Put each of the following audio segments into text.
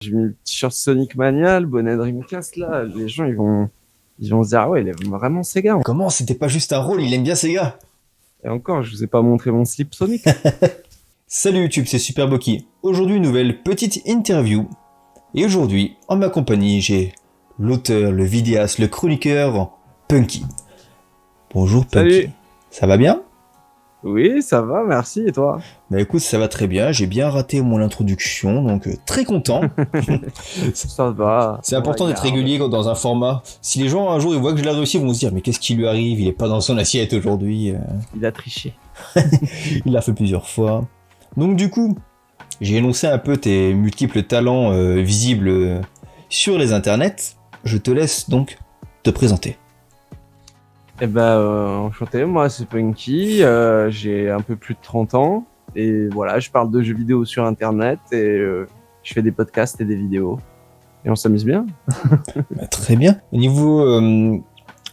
J'ai mis le t-shirt Sonic Mania, le bonnet Dreamcast, là, les gens, ils vont se dire, ah ouais, il aime vraiment Sega. Comment? C'était pas juste un rôle, il aime bien Sega. Et encore, je vous ai pas montré mon slip Sonic. Salut YouTube, c'est Super Boki. Aujourd'hui, une nouvelle petite interview. Et aujourd'hui, en ma compagnie, j'ai l'auteur, le vidéaste, le chroniqueur, Punky. Bonjour Punky. Salut. Ça va bien? Oui, ça va, merci, et toi? Bah écoute, ça va très bien, j'ai bien raté mon introduction, donc très content. Ça va. C'est important d'être régulier dans un format. Si les gens un jour ils voient que je l'ai réussi, ils vont se dire mais qu'est-ce qui lui arrive? Il est pas dans son assiette aujourd'hui. Il a triché. Il l'a fait plusieurs fois. Donc du coup, j'ai énoncé un peu tes multiples talents visibles sur les internets. Je te laisse donc te présenter. Eh ben, enchanté, moi c'est Punky, j'ai un peu plus de 30 ans, et voilà, je parle de jeux vidéo sur internet, et je fais des podcasts et des vidéos, et on s'amuse bien. Bah, très bien. Au niveau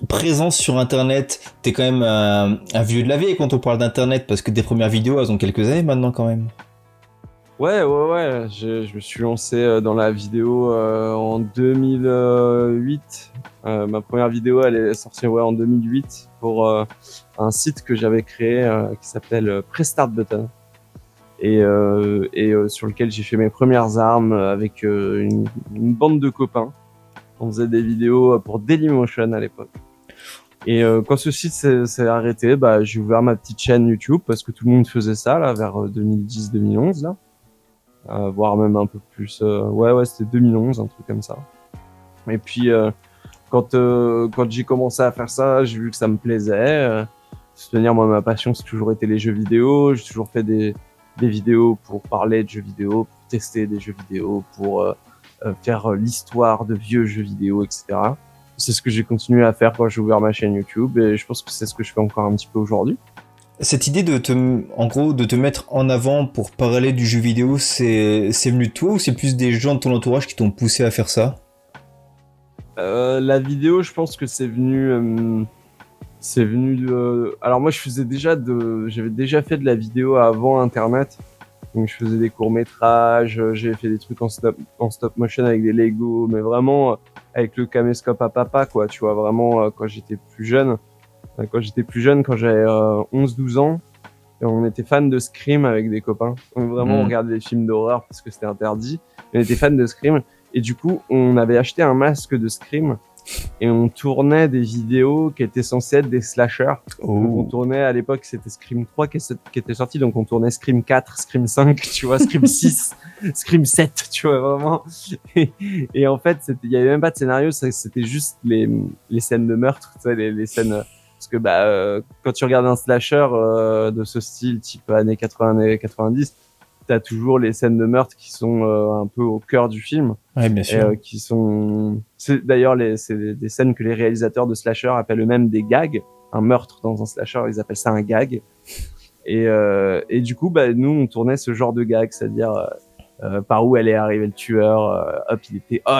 présence sur internet, t'es quand même un vieux de la vieille quand on parle d'internet, parce que tes premières vidéos, elles ont quelques années maintenant quand même. Ouais, je me suis lancé dans la vidéo en 2008. Ma première vidéo, elle est sortie en 2008 pour un site que j'avais créé qui s'appelle Prestart Button et sur lequel j'ai fait mes premières armes avec une bande de copains. On faisait des vidéos pour Dailymotion à l'époque. Et quand ce site s'est arrêté, bah j'ai ouvert ma petite chaîne YouTube parce que tout le monde faisait ça là vers 2010-2011 là. Voire même un peu plus. Ouais, c'était 2011, un truc comme ça. Et puis, quand j'ai commencé à faire ça, j'ai vu que ça me plaisait. De toute manière, moi, ma passion, c'est toujours été les jeux vidéo. J'ai toujours fait des vidéos pour parler de jeux vidéo, pour tester des jeux vidéo, pour faire l'histoire de vieux jeux vidéo, etc. C'est ce que j'ai continué à faire quand j'ai ouvert ma chaîne YouTube, et je pense que c'est ce que je fais encore un petit peu aujourd'hui. Cette idée de te mettre en avant pour parler du jeu vidéo, c'est venu de toi ou c'est plus des gens de ton entourage qui t'ont poussé à faire ça? La vidéo, je pense que c'est venu de. Alors moi, j'avais déjà fait de la vidéo avant Internet, donc je faisais des courts métrages, j'ai fait des trucs en stop motion avec des Lego, mais vraiment avec le caméscope à papa, quoi. Tu vois, vraiment quand j'étais plus jeune. Quand j'avais 11-12 ans, et on était fan de Scream avec des copains. Donc vraiment, on regardait des films d'horreur parce que c'était interdit. On était fan de Scream. Et du coup, on avait acheté un masque de Scream et on tournait des vidéos qui étaient censées être des slashers. Oh. Donc on tournait, à l'époque, c'était Scream 3 qui était sorti. Donc on tournait Scream 4, Scream 5, tu vois, Scream 6, Scream 7, tu vois, vraiment. Et en fait, il y avait même pas de scénario, c'était juste les scènes de meurtre, tu sais, les scènes. Parce que quand tu regardes un slasher de ce style, type années 80, années 90, t'as toujours les scènes de meurtre qui sont un peu au cœur du film. Ouais, bien sûr. D'ailleurs, c'est des scènes que les réalisateurs de slasher appellent eux-mêmes des gags. Un meurtre dans un slasher, ils appellent ça un gag. Et du coup, nous, on tournait ce genre de gag, c'est-à-dire par où allait arriver le tueur. Hop,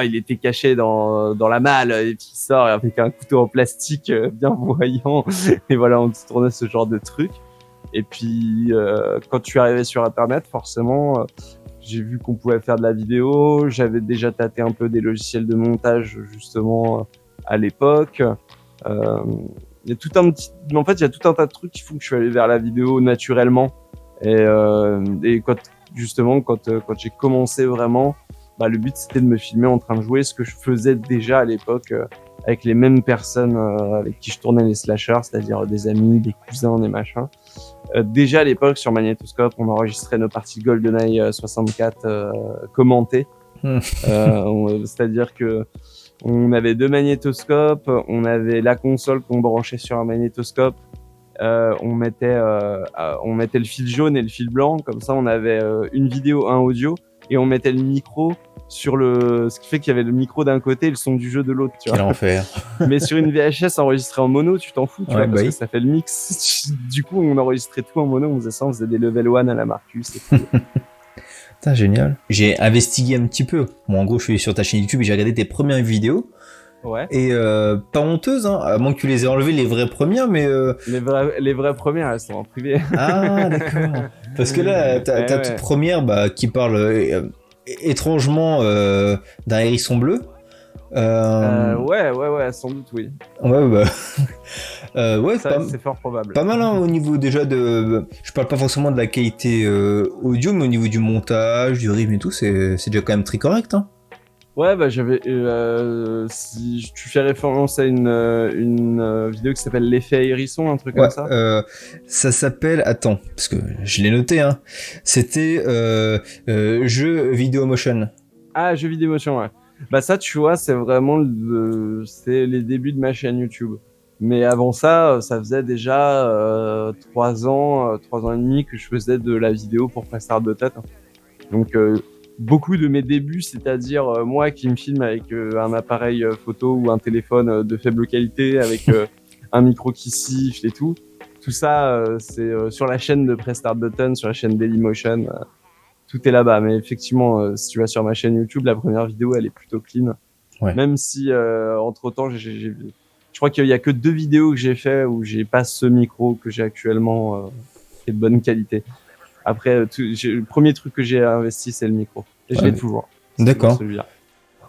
il était caché dans la malle, et puis il sort avec un couteau en plastique bien voyant. Et voilà, on tournait ce genre de truc. Et puis, quand tu arrivais sur Internet, forcément, j'ai vu qu'on pouvait faire de la vidéo. J'avais déjà tâté un peu des logiciels de montage, justement, à l'époque. Il y a tout un tas de trucs qui font que je suis allé vers la vidéo naturellement. Et quand j'ai commencé vraiment, le but c'était de me filmer en train de jouer, ce que je faisais déjà à l'époque avec les mêmes personnes avec qui je tournais les slashers, c'est-à-dire des amis, des cousins, des machins. Déjà à l'époque sur Magnétoscope, on enregistrait nos parties GoldenEye 64 commentées. C'est-à-dire que on avait 2 magnétoscopes, on avait la console qu'on branchait sur un magnétoscope. On mettait le fil jaune et le fil blanc, comme ça on avait une vidéo, un audio, et on mettait le micro ce qui fait qu'il y avait le micro d'un côté et le son du jeu de l'autre, tu vois. Quel enfer. Mais sur une VHS enregistrée en mono, tu t'en fous, tu vois, parce que ça fait le mix. Du coup, on enregistrait tout en mono, on faisait des level 1 à la Marcus et tout. Putain, génial. J'ai investigué un petit peu. Bon, en gros, je suis sur ta chaîne YouTube et j'ai regardé tes premières vidéos. Ouais. Et pas honteuse, hein, à moins que tu les aies enlevées les vraies premières, mais les vraies premières, elles sont en privé. Ah, d'accord. Parce que là, ta toute première qui parle étrangement d'un hérisson bleu. Ouais, sans doute, oui. Ouais, bah, ouais, Ça, c'est fort probable. pas mal hein, au niveau déjà de. Je parle pas forcément de la qualité audio, mais au niveau du montage, du rythme et tout, c'est déjà quand même très correct. Hein. Ouais, bah j'avais. Si tu fais référence à une vidéo qui s'appelle L'effet hérisson, un truc Ouais, comme ça. ça s'appelle. Attends, parce que je l'ai noté. Hein. C'était jeu vidéo motion. Ah, jeux vidéo motion, ouais. Bah ça, tu vois, c'est vraiment c'est les débuts de ma chaîne YouTube. Mais avant ça, ça faisait déjà 3 ans et demi que je faisais de la vidéo pour Prestart de tête. Donc beaucoup de mes débuts, c'est-à-dire moi qui me filme avec un appareil photo ou un téléphone de faible qualité, avec un micro qui siffle et tout. Tout ça, c'est sur la chaîne de Prestart Button, sur la chaîne Dailymotion. Tout est là-bas. Mais effectivement, si tu vas sur ma chaîne YouTube, la première vidéo, elle est plutôt clean. Ouais. Même si, entre-temps, je crois qu'il y a que 2 vidéos que j'ai fait où j'ai pas ce micro que j'ai actuellement, qui est de bonne qualité. Après, le premier truc que j'ai investi, c'est le micro. Et je l'ai toujours. D'accord. Celui-là.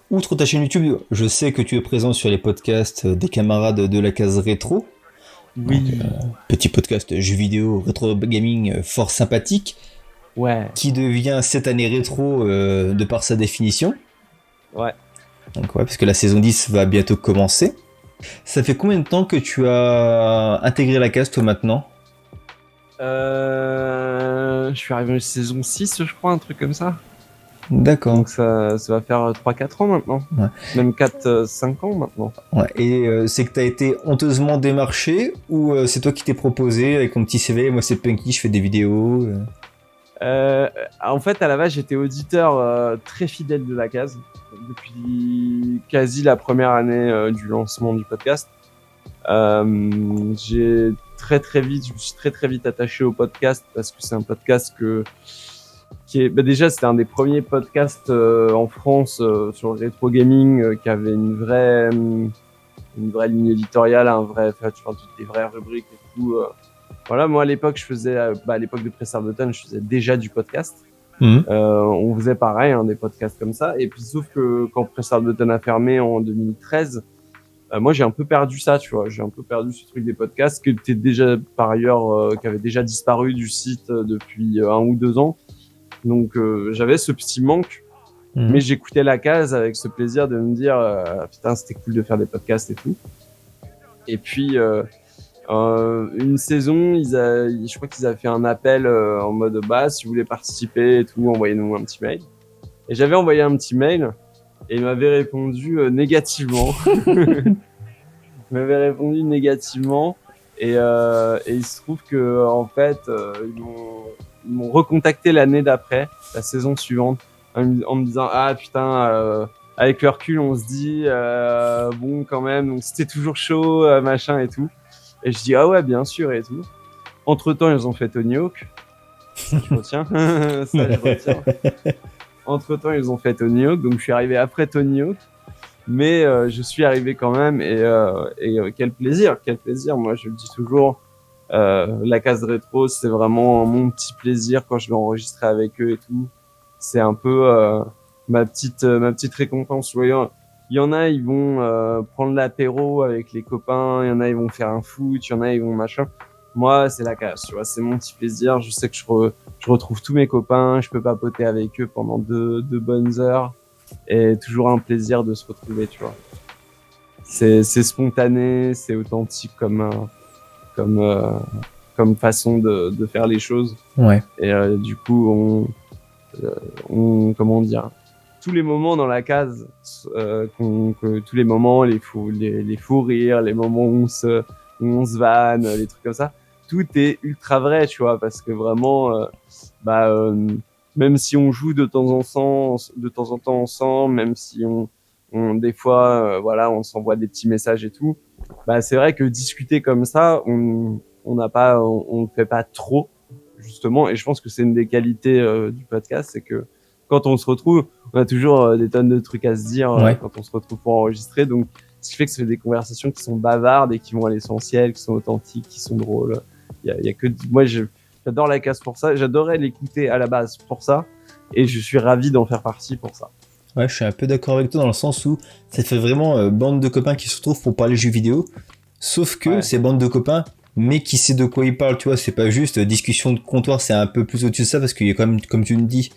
Outre ta chaîne YouTube, je sais que tu es présent sur les podcasts des camarades de la case rétro. Oui. Donc, petit podcast jeux vidéo, rétro gaming fort sympathique. Ouais. Qui devient cette année rétro de par sa définition. Ouais. Donc ouais, parce que la saison 10 va bientôt commencer. Ça fait combien de temps que tu as intégré la case toi maintenant ? Je suis arrivé en saison 6, je crois, un truc comme ça. D'accord. Donc ça va faire 3-4 ans maintenant. Ouais. Même 4-5 ans maintenant. Ouais. Et c'est que tu as été honteusement démarché ou c'est toi qui t'es proposé avec ton petit CV, moi c'est Punky, je fais des vidéos En fait, à la base, j'étais auditeur très fidèle de la case depuis quasi la première année du lancement du podcast. Je me suis très vite attaché au podcast parce que c'est un podcast déjà c'était un des premiers podcasts en France sur le rétro gaming qui avait une vraie ligne éditoriale, des vraies rubriques et tout. Voilà, moi à l'époque à l'époque de Prestart Button, je faisais déjà du podcast. On faisait pareil, des podcasts comme ça. Et puis sauf que quand Prestart Button a fermé en 2013, moi j'ai un peu perdu ça, tu vois. J'ai un peu perdu ce truc des podcasts qui était déjà par ailleurs, qui avait déjà disparu du site depuis 1 ou 2 ans. Donc j'avais ce petit manque. Mais j'écoutais la case avec ce plaisir de me dire putain c'était cool de faire des podcasts et tout. Et puis une saison, je crois qu'ils avaient fait un appel en mode si vous voulez participer et tout, envoyez-nous un petit mail. Et j'avais envoyé un petit mail et il m'avait répondu négativement. Il m'avait répondu négativement et il se trouve que en fait ils m'ont recontacté l'année d'après, la saison suivante, en me disant putain avec le recul on se dit bon quand même, donc c'était toujours chaud machin et tout. Et je dis ah ouais bien sûr et tout. Entre temps ils ont fait Tony Hawk. Ça je retiens. Entre temps ils ont fait Tony Hawk, donc je suis arrivé après Tony Hawk. Mais je suis arrivé quand même et quel plaisir. Moi je le dis toujours, la case rétro c'est vraiment mon petit plaisir quand je vais enregistrer avec eux et tout. C'est un peu ma petite récompense. Tu vois, il y en a ils vont prendre l'apéro avec les copains, il y en a ils vont faire un foot, il y en a ils vont machin. Moi c'est la case, tu vois, c'est mon petit plaisir. Je sais que je retrouve tous mes copains, je peux papoter avec eux pendant deux bonnes heures. Et toujours un plaisir de se retrouver, tu vois. C'est spontané, c'est authentique comme façon de faire les choses. Ouais. Et du coup, comment dire, tous les moments dans la case, tous les moments, les fous rires, les moments où on se vanne, les trucs comme ça, tout est ultra vrai, tu vois, parce que vraiment, même si on joue de temps en temps ensemble, même si des fois, on s'envoie des petits messages et tout, c'est vrai que discuter comme ça, on le fait pas trop, justement. Et je pense que c'est une des qualités du podcast, c'est que quand on se retrouve, on a toujours des tonnes de trucs à se dire quand on se retrouve pour enregistrer. Donc, ce qui fait que c'est des conversations qui sont bavardes et qui vont à l'essentiel, qui sont authentiques, qui sont drôles. Il y a que moi, j'adore la case pour ça. J'adorais l'écouter à la base pour ça. et je suis ravi d'en faire partie pour ça. Ouais, je suis un peu d'accord avec toi dans le sens où ça fait vraiment bande de copains qui se retrouvent pour parler jeux vidéo. Sauf que ces bandes de copains, mais qui sait de quoi ils parlent, tu vois, c'est pas juste discussion de comptoir, c'est un peu plus au-dessus de ça parce qu'il y a quand même, comme tu me dis,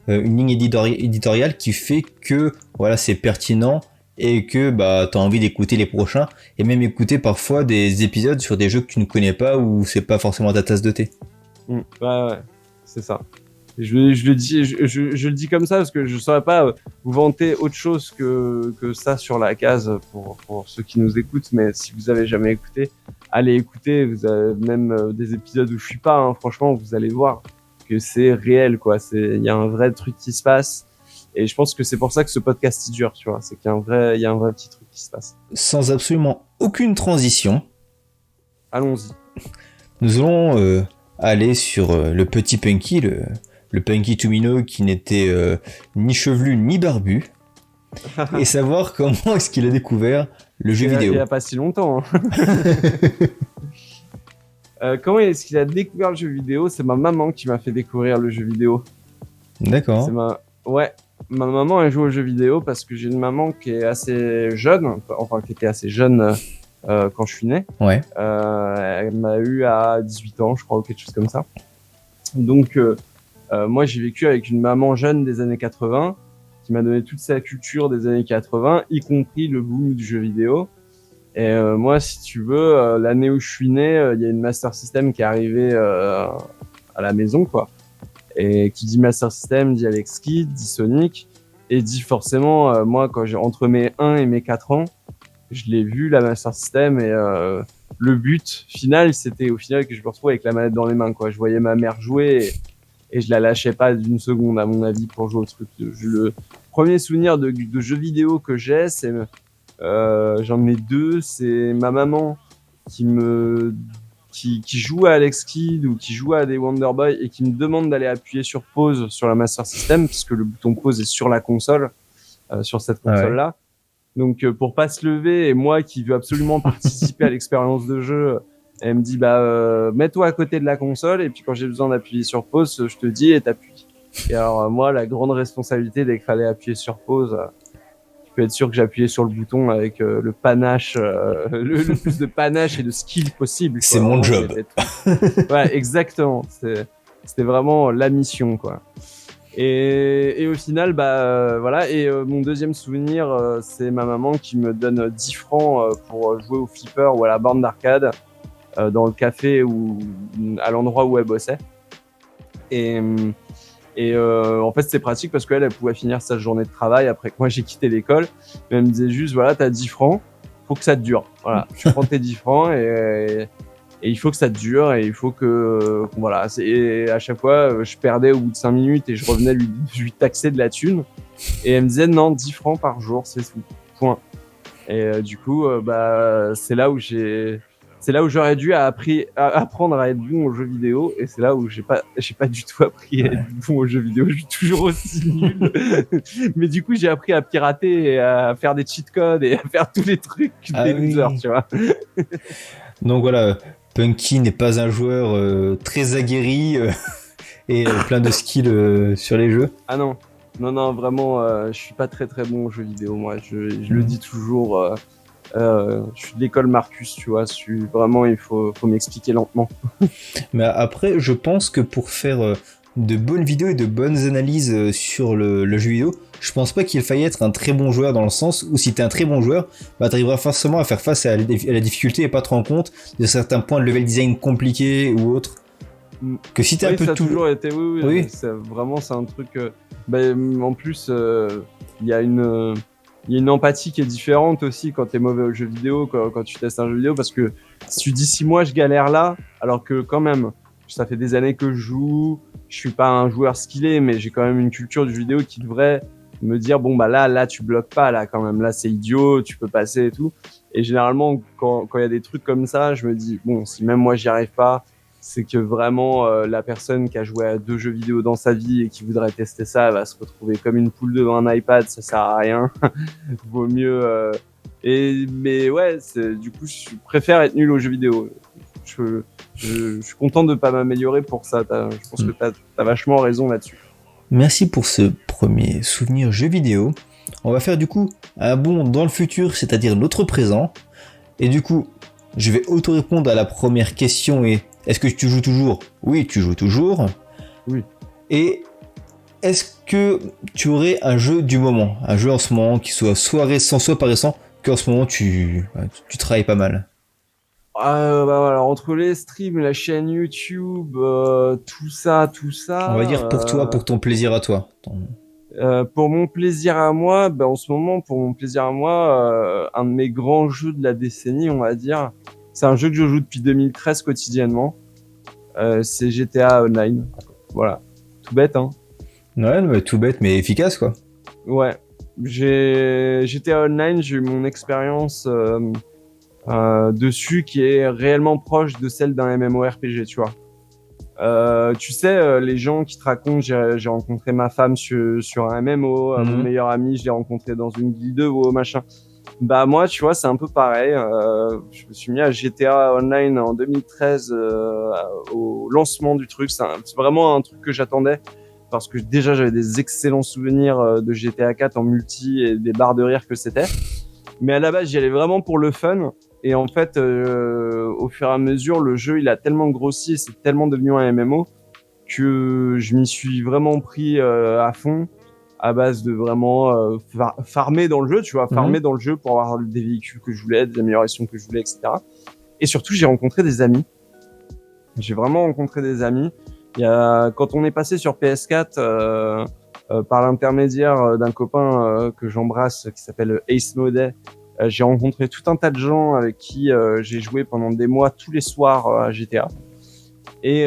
une ligne éditoriale qui fait que voilà, c'est pertinent et que bah t'as envie d'écouter les prochains et même écouter parfois des épisodes sur des jeux que tu ne connais pas ou c'est pas forcément ta tasse de thé. Ouais, c'est ça. Je le dis, je le dis comme ça parce que je saurais pas vous vanter autre chose que ça sur la case pour ceux qui nous écoutent. Mais si vous avez jamais écouté, allez écouter. Vous avez même des épisodes où je suis pas. Hein, franchement, vous allez voir que c'est réel, quoi. Il y a un vrai truc qui se passe. Et je pense que c'est pour ça que ce podcast il dure, tu vois. C'est qu'il y a un vrai petit truc qui se passe. Sans absolument aucune transition, allons-y. Nous allons aller sur le petit Punky, le Punky Tumino qui n'était ni chevelu ni barbu, et savoir comment est-ce qu'il a découvert le jeu vidéo. Il n'y a pas si longtemps. Hein. Comment est-ce qu'il a découvert le jeu vidéo? C'est ma maman qui m'a fait découvrir le jeu vidéo. D'accord. Ouais, ma maman elle joue aux jeux vidéo parce que j'ai une maman qui est assez jeune, enfin qui était assez jeune quand je suis né. Ouais. Elle m'a eu à 18 ans, je crois, ou quelque chose comme ça. Donc moi j'ai vécu avec une maman jeune des années 80 qui m'a donné toute sa culture des années 80, y compris le boom du jeu vidéo. Et moi, si tu veux, l'année où je suis né, il y a une Master System qui est arrivée à la maison, quoi. Et qui dit Master System, dit Alex Kidd, dit Sonic, et dit forcément, moi, quand j'ai entre mes 1 et mes 4 ans, je l'ai vu, la Master System, et le but final, c'était au final que je me retrouve avec la manette dans les mains, quoi. Je voyais ma mère jouer, et je la lâchais pas d'une seconde, à mon avis, pour jouer au truc. Le premier souvenir de jeu vidéo que j'ai, c'est... j'en ai deux, c'est ma maman qui joue à Alex Kidd ou qui joue à des Wonder Boy et qui me demande d'aller appuyer sur pause sur la Master System puisque le bouton pause est sur la console, sur cette console-là. Ouais. Donc pour pas se lever, et moi qui veux absolument participer à l'expérience de jeu, elle me dit mets-toi à côté de la console et puis quand j'ai besoin d'appuyer sur pause, je te dis et t'appuies. Et alors moi la grande responsabilité dès qu'il fallait appuyer sur pause, tu peux être sûr que j'appuyais sur le bouton avec le panache, le plus de panache et de skill possible. C'est mon job. Ouais, exactement. C'était vraiment la mission, quoi. Et au final, voilà. Et mon deuxième souvenir, c'est ma maman qui me donne 10 francs pour jouer au flipper ou à la borne d'arcade dans le café ou à l'endroit où elle bossait. Et en fait, c'est pratique parce qu'elle pouvait finir sa journée de travail après que moi j'ai quitté l'école. Mais elle me disait juste, voilà, t'as 10 francs, faut que ça te dure. Voilà, tu prends tes 10 francs et il faut que ça te dure et il faut que voilà. Et à chaque fois, je perdais au bout de 5 minutes et je revenais lui taxer de la thune. Et elle me disait, non, 10 francs par jour, c'est tout. Point. Et du coup, c'est là où j'aurais dû apprendre à être bon aux jeux vidéo, et c'est là où j'ai pas du tout appris à être bon aux jeux vidéo. Je suis toujours aussi nul. Mais du coup, j'ai appris à pirater et à faire des cheat codes et à faire tous les trucs des losers, tu vois. Donc voilà, Punky n'est pas un joueur très aguerri et plein de skills sur les jeux. Ah non, vraiment, je suis pas très très bon aux jeux vidéo, moi. Je le dis toujours. Je suis de l'école Marcus, tu vois. Vraiment, il faut m'expliquer lentement. Mais après, je pense que pour faire de bonnes vidéos et de bonnes analyses sur le jeu vidéo, je pense pas qu'il faille être un très bon joueur dans le sens où si t'es un très bon joueur, t'arriveras forcément à faire face à la difficulté et pas te rendre compte de certains points de level design compliqués ou autres. Que si t'es un peu ça a tout... toujours été, oui. C'est un truc. En plus, il y a une empathie qui est différente aussi quand t'es mauvais au jeu vidéo, quand tu testes un jeu vidéo, parce que si tu dis si moi je galère là, alors que quand même, ça fait des années que je joue, je suis pas un joueur skillé, mais j'ai quand même une culture du jeu vidéo qui devrait me dire bon là tu bloques pas là quand même, là c'est idiot, tu peux passer et tout. Et généralement quand il y a des trucs comme ça, je me dis bon si même moi j'y arrive pas, c'est que vraiment la personne qui a joué à 2 jeux vidéo dans sa vie et qui voudrait tester ça, elle va se retrouver comme une poule devant un iPad, ça sert à rien. Vaut mieux. Mais ouais, du coup, je préfère être nul aux jeux vidéo. Je suis content de pas m'améliorer pour ça. Je pense que t'as vachement raison là-dessus. Merci pour ce premier souvenir jeu vidéo. On va faire du coup un bond dans le futur, c'est-à-dire notre présent. Et du coup, je vais auto-répondre à la première question et est-ce que tu joues toujours? Oui, tu joues toujours. Oui. Et est-ce que tu aurais un jeu du moment, un jeu en ce moment qui soit récent, soit pas récent, qu'en ce moment tu travailles pas mal? Alors, entre les streams, la chaîne YouTube, tout ça, On va dire pour toi, pour ton plaisir à toi. pour mon plaisir à moi, en ce moment, pour mon plaisir à moi, un de mes grands jeux de la décennie, on va dire, c'est un jeu que je joue depuis 2013 quotidiennement. C'est GTA Online. Voilà, tout bête, hein. Ouais, mais tout bête, mais efficace quoi. Ouais, j'ai GTA Online, j'ai eu mon expérience dessus qui est réellement proche de celle d'un MMORPG, tu vois. Tu sais, les gens qui te racontent, j'ai rencontré ma femme sur un MMO, mon meilleur ami, je l'ai rencontré dans une guilde de WoW, machin. Bah moi, tu vois, c'est un peu pareil. Je me suis mis à GTA Online en 2013 au lancement du truc. C'est vraiment un truc que j'attendais parce que déjà j'avais des excellents souvenirs de GTA 4 en multi et des barres de rire que c'était. Mais à la base, j'y allais vraiment pour le fun. Et en fait, au fur et à mesure, le jeu, il a tellement grossi et c'est tellement devenu un MMO que je m'y suis vraiment pris à fond à base de vraiment farmer dans le jeu, tu vois, farmer dans le jeu pour avoir des véhicules que je voulais, des améliorations que je voulais, etc. Et surtout, j'ai rencontré des amis. J'ai vraiment rencontré des amis. Quand on est passé sur PS4, par l'intermédiaire d'un copain que j'embrasse qui s'appelle Ace Modet, j'ai rencontré tout un tas de gens avec qui j'ai joué pendant des mois tous les soirs à GTA. Et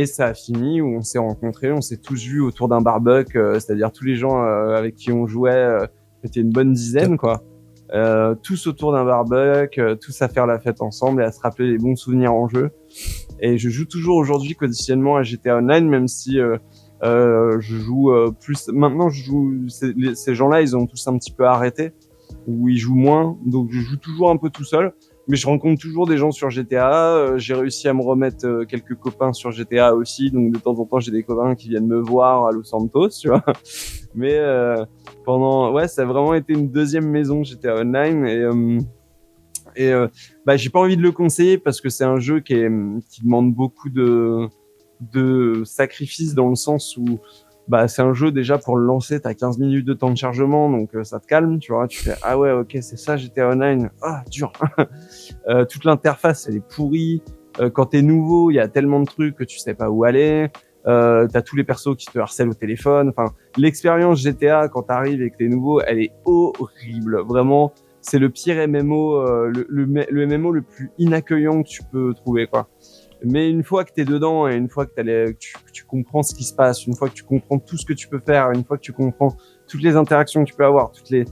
ça a fini où on s'est rencontrés, on s'est tous vus autour d'un barbecue, c'est-à-dire tous les gens avec qui on jouait, c'était une bonne dizaine, quoi. Tous autour d'un barbecue, tous à faire la fête ensemble et à se rappeler les bons souvenirs en jeu. Et je joue toujours aujourd'hui quotidiennement à GTA Online, même si je joue plus. Maintenant, ces gens-là, ils ont tous un petit peu arrêté, ou ils jouent moins, donc je joue toujours un peu tout seul. Mais je rencontre toujours des gens sur GTA. J'ai réussi à me remettre quelques copains sur GTA aussi, donc de temps en temps j'ai des copains qui viennent me voir à Los Santos, tu vois. Mais ça a vraiment été une deuxième maison GTA Online j'ai pas envie de le conseiller parce que c'est un jeu qui demande beaucoup de sacrifices dans le sens où c'est un jeu déjà pour le lancer, t'as 15 minutes de temps de chargement, donc ça te calme, tu vois, tu fais ah ouais ok c'est ça GTA Online, dur. Toute l'interface elle est pourrie, quand t'es nouveau il y a tellement de trucs que tu sais pas où aller, t'as tous les persos qui te harcèlent au téléphone, enfin l'expérience GTA quand t'arrives et que t'es nouveau elle est horrible, vraiment c'est le pire MMO, le MMO le plus inaccueillant que tu peux trouver quoi. Mais une fois que t'es dedans et une fois que tu comprends ce qui se passe, une fois que tu comprends tout ce que tu peux faire, une fois que tu comprends toutes les interactions que tu peux avoir, toutes les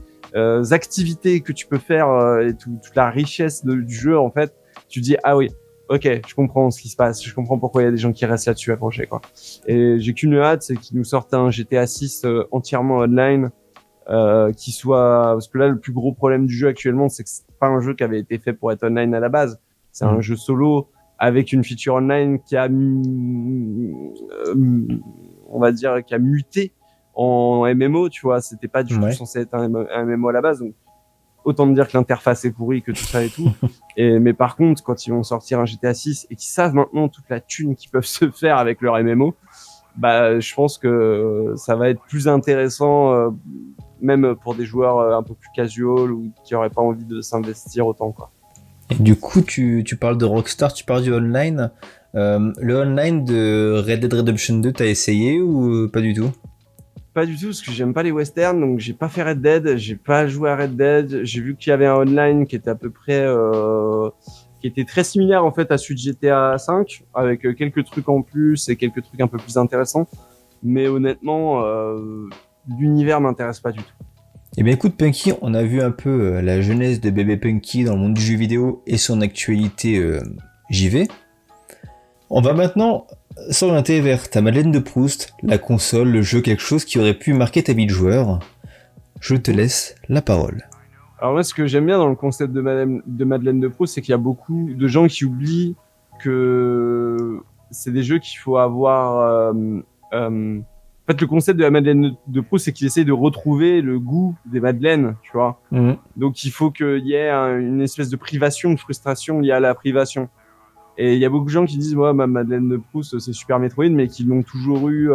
activités que tu peux faire et toute la richesse du jeu, en fait, tu dis ah oui, ok, je comprends ce qui se passe, je comprends pourquoi il y a des gens qui restent là-dessus accrochés quoi. Et j'ai qu'une hâte, c'est qu'ils nous sortent un GTA 6 entièrement online, qui soit parce que là le plus gros problème du jeu actuellement, c'est que c'est pas un jeu qui avait été fait pour être online à la base, c'est un jeu solo avec une feature online qui a on va dire qui a muté en MMO, tu vois, c'était pas du tout censé être un MMO à la base, donc autant me dire que l'interface est pourrie, que tout ça et tout. Mais par contre, quand ils vont sortir un GTA 6 et qu'ils savent maintenant toute la thune qu'ils peuvent se faire avec leur MMO, je pense que ça va être plus intéressant, même pour des joueurs un peu plus casual ou qui auraient pas envie de s'investir autant, quoi. Et du coup, tu parles de Rockstar, tu parles du online. Le online de Red Dead Redemption 2, t'as essayé ou pas du tout? Pas du tout, parce que j'aime pas les westerns, donc j'ai pas fait Red Dead, j'ai pas joué à Red Dead. J'ai vu qu'il y avait un online qui était à peu près, qui était très similaire en fait à celui de GTA 5, avec quelques trucs en plus et quelques trucs un peu plus intéressants. Mais honnêtement, l'univers m'intéresse pas du tout. Eh bien écoute Punky, on a vu un peu la jeunesse de bébé Punky dans le monde du jeu vidéo et son actualité JV. On va maintenant s'orienter vers ta Madeleine de Proust, la console, le jeu, quelque chose qui aurait pu marquer ta vie de joueur. Je te laisse la parole. Alors moi, ce que j'aime bien dans le concept de Madeleine de Proust, c'est qu'il y a beaucoup de gens qui oublient que c'est des jeux qu'il faut avoir En fait, le concept de la Madeleine de Proust, c'est qu'il essaye de retrouver le goût des madeleines, tu vois. Donc, il faut qu'il y ait une espèce de privation, de frustration liée à la privation. Et il y a beaucoup de gens qui disent, moi, ma Madeleine de Proust, c'est Super Metroid, mais qui l'ont toujours eu,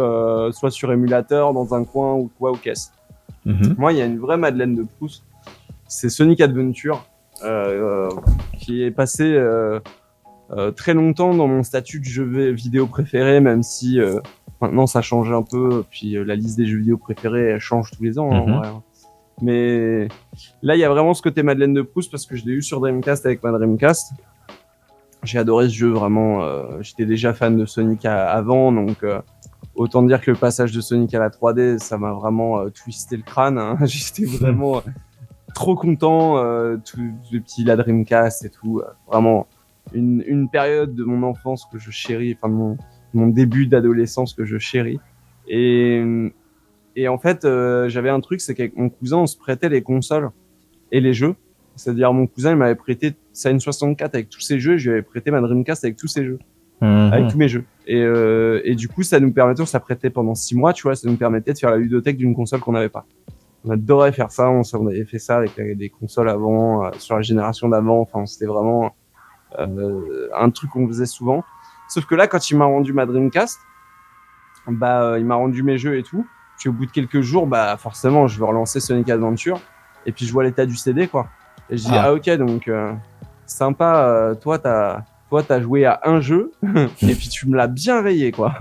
soit sur émulateur, dans un coin, ou quoi, aux caisses. Moi, il y a une vraie Madeleine de Proust. C'est Sonic Adventure, qui est passé très longtemps dans mon statut de jeu vidéo préféré, même si maintenant ça change un peu. Puis la liste des jeux vidéo préférés, elle change tous les ans. En vrai. Mais là, il y a vraiment ce côté Madeleine de Proust parce que je l'ai eu sur Dreamcast avec ma Dreamcast. J'ai adoré ce jeu, vraiment. J'étais déjà fan de Sonic avant, donc autant dire que le passage de Sonic à la 3D, ça m'a vraiment twisté le crâne. Hein. J'étais vraiment trop content. Tout le petit la Dreamcast et tout. Vraiment une période de mon enfance que je chéris, enfin mon début d'adolescence que je chéris. Et en fait, j'avais un truc, c'est qu'avec mon cousin, on se prêtait les consoles et les jeux. C'est-à-dire, mon cousin, il m'avait prêté sa N64 avec tous ses jeux, et je lui avais prêté ma Dreamcast avec tous ses jeux. Avec tous mes jeux. Et du coup, ça nous permettait, on s'apprêtait pendant 6 mois, tu vois, ça nous permettait de faire la ludothèque d'une console qu'on n'avait pas. On adorait faire ça, on avait fait ça avec des consoles avant, sur la génération d'avant, enfin, c'était vraiment un truc qu'on faisait souvent. Sauf que là, quand il m'a rendu ma Dreamcast, il m'a rendu mes jeux et tout. Puis au bout de quelques jours, forcément, je veux relancer Sonic Adventure. Et puis je vois l'état du CD, quoi. Et je dis, ok, donc sympa, toi t'as joué à un jeu et puis tu me l'as bien rayé, quoi.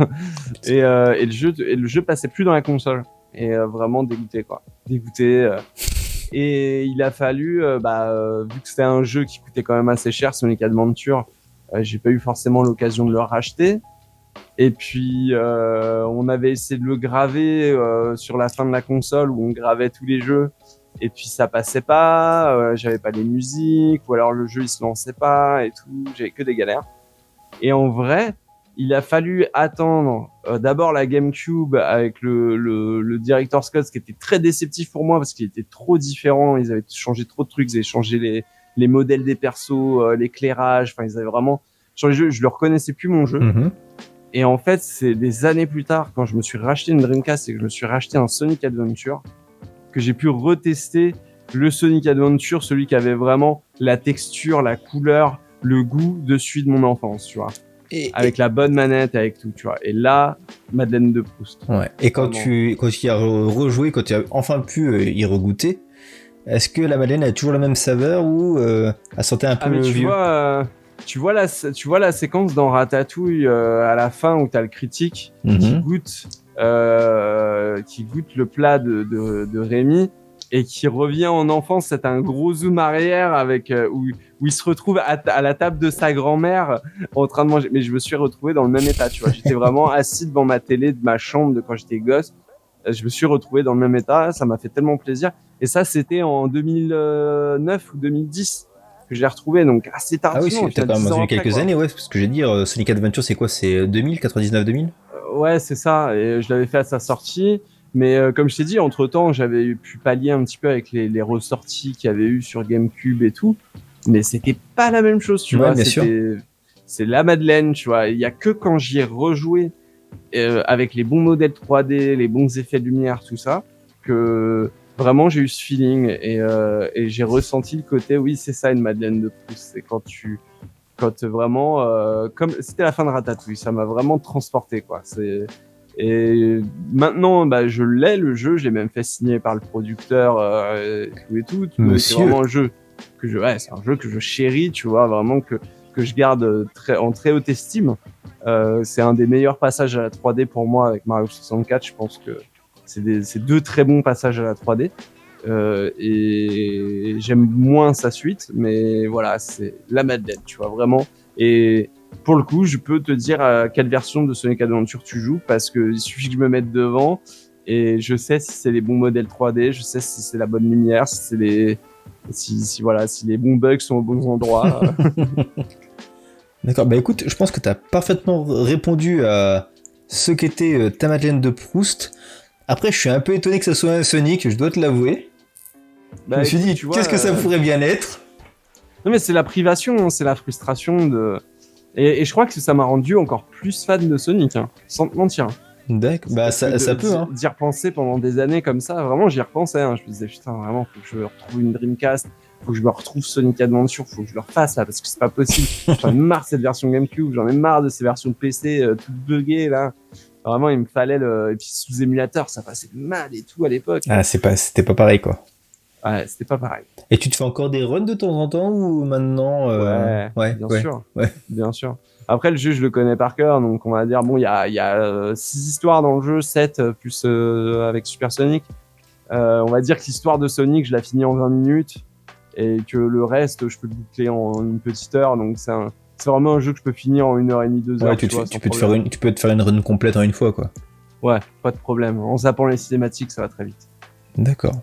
Et le jeu passait plus dans la console. Et vraiment dégoûté, quoi. Dégoûté. Et il a fallu, vu que c'était un jeu qui coûtait quand même assez cher, Sonic Adventure, j'ai pas eu forcément l'occasion de le racheter. Et puis on avait essayé de le graver sur la fin de la console où on gravait tous les jeux. Et puis ça passait pas, j'avais pas les musiques, ou alors le jeu il se lançait pas et tout, j'avais que des galères. Et en vrai, il a fallu attendre d'abord la GameCube avec le Director's Cut, ce qui était très déceptif pour moi parce qu'il était trop différent, ils avaient changé trop de trucs, ils avaient changé les modèles des persos, l'éclairage, enfin ils avaient vraiment changé le jeu, je le reconnaissais plus mon jeu. Et en fait, c'est des années plus tard, quand je me suis racheté une Dreamcast et que je me suis racheté un Sonic Adventure, que j'ai pu retester le Sonic Adventure, celui qui avait vraiment la texture, la couleur, le goût de celui de mon enfance, tu vois. Avec la bonne manette, avec tout, tu vois. Et là, Madeleine de Proust. Ouais. Et quand tu y as rejoué, quand tu as enfin pu y regoûter, est-ce que la Madeleine a toujours la même saveur ou elle sentait un peu vieux? Tu vois la séquence dans Ratatouille à la fin où t'as le critique qui goûte le plat de Rémi et qui revient en enfance. C'est un gros zoom arrière avec où il se retrouve à la table de sa grand-mère en train de manger. Mais je me suis retrouvé dans le même état, tu vois. J'étais vraiment assis devant ma télé de ma chambre de quand j'étais gosse. Je me suis retrouvé dans le même état. Ça m'a fait tellement plaisir. Et ça, c'était en 2009 ou 2010. Que j'ai retrouvé, donc assez tardivement. Ah oui, t'as quand même eu quelques années, ouais, parce que je vais dire, Sonic Adventure, c'est quoi? C'est 2000, 99-2000? Ouais, c'est ça, et je l'avais fait à sa sortie, mais comme je t'ai dit, entre-temps, j'avais pu pallier un petit peu avec les ressorties qu'il y avait eu sur GameCube et tout, mais c'était pas la même chose, tu vois, c'est la Madeleine, tu vois, il y a que quand j'y ai rejoué, avec les bons modèles 3D, les bons effets de lumière, tout ça, que... Vraiment, j'ai eu ce feeling et j'ai ressenti le côté, oui, c'est ça une Madeleine de Proust. C'est quand vraiment, comme c'était la fin de Ratatouille, ça m'a vraiment transporté, quoi. Et maintenant, je l'ai le jeu, je l'ai même fait signer par le producteur et tout. Monsieur. C'est vraiment un jeu c'est un jeu que je chéris, tu vois, vraiment que je garde en très haute estime. C'est un des meilleurs passages à la 3D pour moi avec Mario 64. Je pense que c'est deux très bons passages à la 3D et j'aime moins sa suite, mais voilà, c'est la Madeleine, tu vois, vraiment. Et pour le coup, je peux te dire à quelle version de Sonic Adventure tu joues parce que il suffit que je me mette devant et je sais si c'est les bons modèles 3D, je sais si c'est la bonne lumière, si les bons bugs sont aux bons endroits. D'accord, écoute, je pense que tu as parfaitement répondu à ce qu'était ta Madeleine de Proust. Après, je suis un peu étonné que ça soit un Sonic, je dois te l'avouer. Je me suis dit, qu'est-ce que ça pourrait bien être? Non, mais c'est la privation, c'est la frustration de... Et je crois que ça m'a rendu encore plus fan de Sonic, hein, sans te mentir. D'accord. Bah, ça peut, hein. D'y repenser pendant des années comme ça, vraiment, j'y repensais. Hein. Je me disais, putain, vraiment, faut que je retrouve une Dreamcast, faut que je me retrouve Sonic Adventure, faut que je le refasse là, parce que c'est pas possible. J'en ai marre de cette version GameCube, j'en ai marre de ces versions PC toutes buggées là. Vraiment, il me fallait le. Et puis sous émulateur, ça passait mal et tout à l'époque. Ah, c'était pas pareil, quoi. Ouais, c'était pas pareil. Et tu te fais encore des runs de temps en temps ou maintenant Ouais, bien sûr. Après, le jeu, je le connais par cœur, donc on va dire, bon, il y a 6 histoires dans le jeu, 7 plus avec Super Sonic. On va dire que l'histoire de Sonic, je la finis en 20 minutes, et que le reste, je peux le boucler en une petite heure, donc c'est vraiment un jeu que je peux finir en 1h30, 2 heures. Ouais, tu peux te faire une run complète en une fois, quoi. Ouais, pas de problème. En zappant les cinématiques, ça va très vite. D'accord.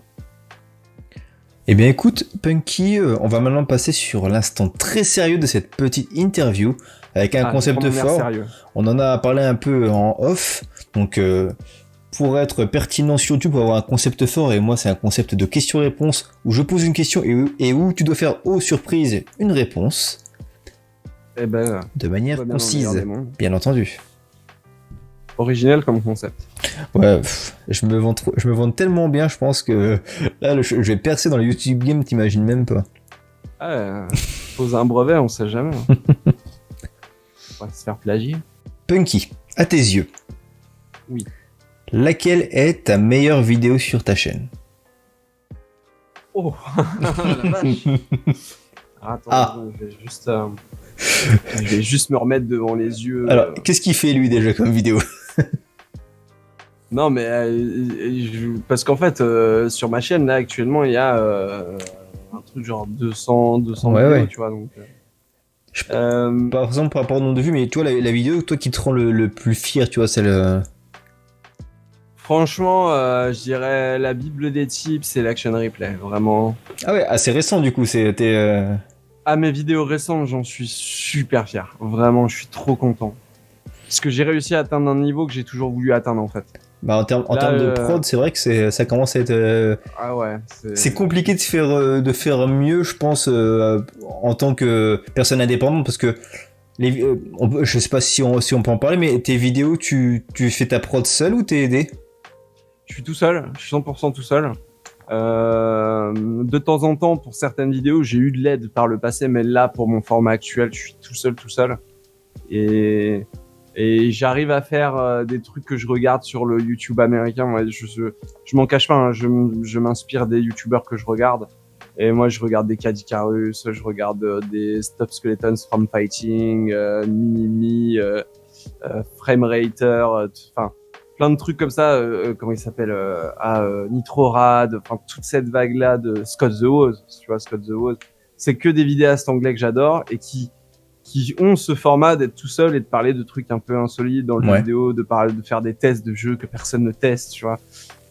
Eh bien écoute, Punky, on va maintenant passer sur l'instant très sérieux de cette petite interview, avec un concept fort. Sérieux. On en a parlé un peu en off, donc pour être pertinent sur YouTube, pour avoir un concept fort, et moi c'est un concept de question-réponse, où je pose une question et où tu dois faire, oh surprise, une réponse. Eh ben, de manière concise, bien entendu. Original comme concept. Ouais, je me vends tellement bien, je pense que là, je vais percer dans le YouTube game, t'imagines même pas. Ah, poser un brevet, on sait jamais. On va se faire plagier. Punky, à tes yeux. Oui. Laquelle est ta meilleure vidéo sur ta chaîne? Oh, la vache. Attends, je vais juste me remettre devant les yeux. Alors, qu'est-ce qu'il fait lui déjà comme vidéo? Non, mais parce qu'en fait, sur ma chaîne là actuellement, il y a un truc genre 200 vidéos, tu vois. Donc, par exemple, par rapport au nombre de vues, mais tu vois la vidéo, toi qui te rend le plus fier, tu vois, celle. Franchement, je dirais la Bible des tips et l'Action Replay, vraiment. Ah ouais, assez récent du coup, c'était. À mes vidéos récentes, j'en suis super fier. Vraiment, je suis trop content. Parce que j'ai réussi à atteindre un niveau que j'ai toujours voulu atteindre en fait. Bah en termes de prod, c'est vrai que ça commence à être. Ah ouais. C'est compliqué de faire mieux, je pense, en tant que personne indépendante, parce que je sais pas si on peut en parler, mais tes vidéos, tu fais ta prod seul ou t'es aidé? Je suis tout seul, je suis 100% tout seul. De temps en temps, pour certaines vidéos, j'ai eu de l'aide par le passé, mais là, pour mon format actuel, je suis tout seul. Et j'arrive à faire des trucs que je regarde sur le YouTube américain. Moi, je m'en cache pas, hein, je m'inspire des YouTubers que je regarde. Et moi, je regarde des Cad Icarus, je regarde des Stop Skeletons from Fighting, Minimi, Framerater, enfin plein de trucs comme ça. Comment il s'appelle Nitrorad, enfin toute cette vague là de Scott the Woz. Tu vois, Scott the Woz, c'est que des vidéastes anglais que j'adore et qui ont ce format d'être tout seul et de parler de trucs un peu insolites dans le jeu vidéo, de faire des tests de jeux que personne ne teste, tu vois.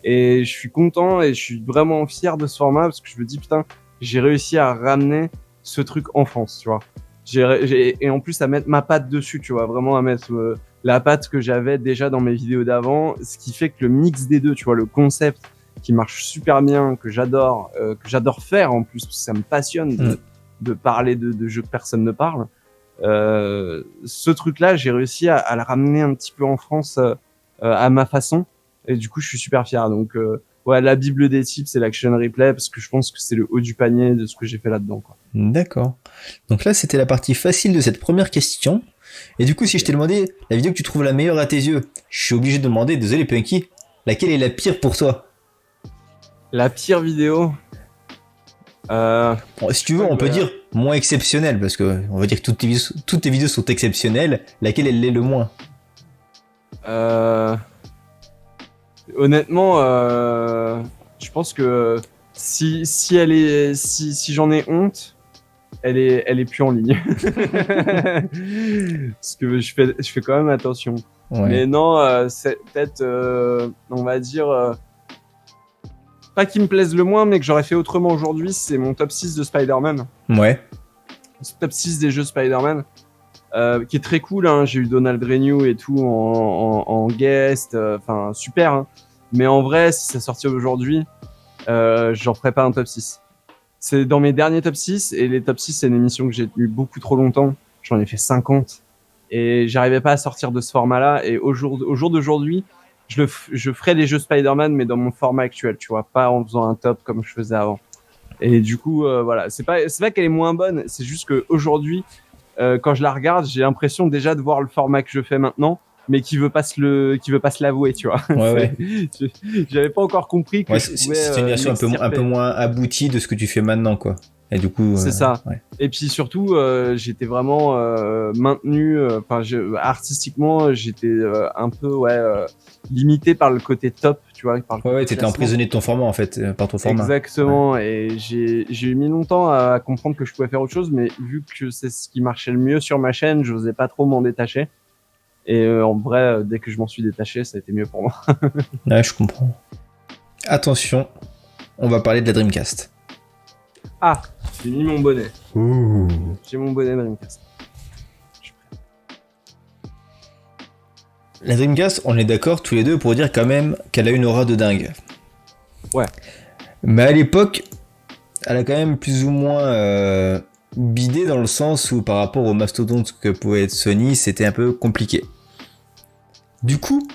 Et je suis content et je suis vraiment fier de ce format parce que je me dis, putain, j'ai réussi à ramener ce truc en France, tu vois. Et en plus à mettre ma patte dessus, tu vois, vraiment à mettre la patte que j'avais déjà dans mes vidéos d'avant, ce qui fait que le mix des deux, tu vois, le concept qui marche super bien, que j'adore faire en plus, parce que ça me passionne de parler de jeux que personne ne parle. Ce truc-là, j'ai réussi à le ramener un petit peu en France à ma façon, et du coup, je suis super fier. Donc, ouais, la Bible des tips, c'est l'Action Replay, parce que je pense que c'est le haut du panier de ce que j'ai fait là-dedans, quoi. D'accord. Donc là, c'était la partie facile de cette première question. Et du coup, si je t'ai demandé la vidéo que tu trouves la meilleure à tes yeux, je suis obligé de demander, désolé Punky, laquelle est la pire pour toi? La pire vidéo si tu veux, on peut dire moins exceptionnelle, parce que on va dire que toutes tes vidéos sont exceptionnelles. Laquelle elle l'est le moins? Honnêtement, je pense que si j'en ai honte, elle est plus en ligne. Parce que je fais quand même attention. Ouais. Mais non, c'est peut-être, on va dire, pas qui me plaise le moins, mais que j'aurais fait autrement aujourd'hui, c'est mon top 6 de Spider-Man. Ouais. Ce top 6 des jeux Spider-Man, qui est très cool, hein. J'ai eu Donald Renew et tout en guest, enfin super, hein. Mais en vrai, si ça sortait aujourd'hui, j'en ferais pas un top 6. C'est dans mes derniers top 6, et les top 6, c'est une émission que j'ai tenue beaucoup trop longtemps. J'en ai fait 50. Et j'arrivais pas à sortir de ce format-là. Et au jour d'aujourd'hui, je ferais les jeux Spider-Man, mais dans mon format actuel, tu vois, pas en faisant un top comme je faisais avant. Et du coup, voilà, c'est pas qu'elle est moins bonne, c'est juste que aujourd'hui, quand je la regarde, j'ai l'impression déjà de voir le format que je fais maintenant, mais qui veut pas se l'avouer, tu vois. Ouais. J'avais pas encore compris que Ouais, je pouvais c'est une version un peu moins aboutie de ce que tu fais maintenant, quoi. Et du coup, c'est ça. ouais. Et puis surtout, j'étais vraiment maintenu. Enfin, artistiquement, j'étais un peu limité par le côté top, tu vois, par le côté Ouais, t'étais classement. emprisonné de ton format en fait, par ton format. Exactement. Ouais. Et j'ai mis longtemps à comprendre que je pouvais faire autre chose, mais vu que c'est ce qui marchait le mieux sur ma chaîne, j'osais pas trop m'en détacher. Et en vrai, dès que je m'en suis détaché, ça a été mieux pour moi. Ouais, je comprends. Attention, on va parler de la Dreamcast. Ah, j'ai mis mon bonnet. Ouh. J'ai mon bonnet Dreamcast. La Dreamcast, on est d'accord tous les deux pour dire quand même qu'elle a une aura de dingue. Ouais. Mais à l'époque, elle a quand même plus ou moins bidé dans le sens où par rapport au mastodonte que pouvait être Sony, c'était un peu compliqué. Du coup,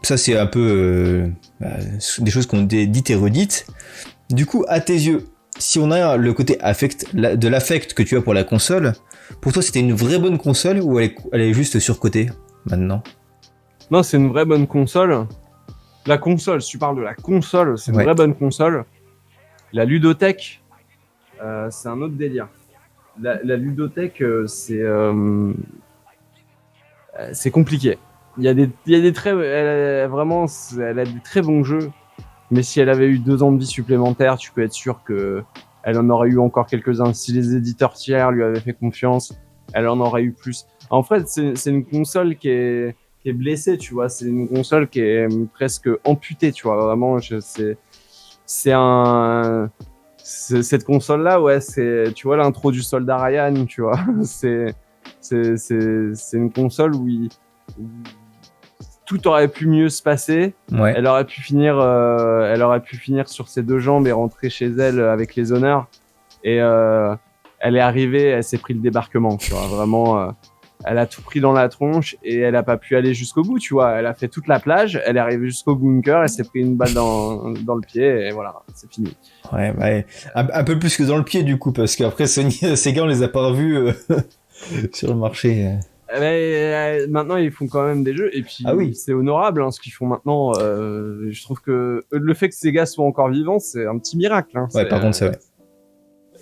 ça c'est un peu des choses qu'on dites et redites. Du coup, à tes yeux, si on a le côté de l'affect que tu as pour la console, pour toi c'était une vraie bonne console ou elle est juste surcotée maintenant? Non, c'est une vraie bonne console. La console, si tu parles de la console, c'est une Ouais. vraie bonne console. La ludothèque, c'est un autre délire. La ludothèque, c'est compliqué. Il y a des très, vraiment, elle a des très bons jeux. Mais si elle avait eu 2 ans de vie supplémentaire, tu peux être sûr que elle en aurait eu encore quelques-uns. Si les éditeurs tiers lui avaient fait confiance, elle en aurait eu plus. En fait, c'est une console qui est blessée, tu vois. C'est une console qui est presque amputée, tu vois. Vraiment, cette console-là, ouais, tu vois, l'intro du Soldat Ryan, tu vois. C'est une console où tout aurait pu mieux se passer. Ouais. Elle aurait pu finir sur ses 2 jambes et rentrer chez elle avec les honneurs. Et elle est arrivée, elle s'est pris le débarquement, tu vois. Vraiment, elle a tout pris dans la tronche et elle a pas pu aller jusqu'au bout, tu vois. Elle a fait toute la plage, elle est arrivée jusqu'au bunker, elle s'est pris une balle dans le pied et voilà, c'est fini. Ouais. Un peu plus que dans le pied du coup, parce qu'après Sony, Sega on les a pas revus sur le marché. Mais, maintenant ils font quand même des jeux et puis Ah oui. c'est honorable ce qu'ils font maintenant. Je trouve que le fait que ces gars soient encore vivants, c'est un petit miracle. Ouais, par contre c'est vrai.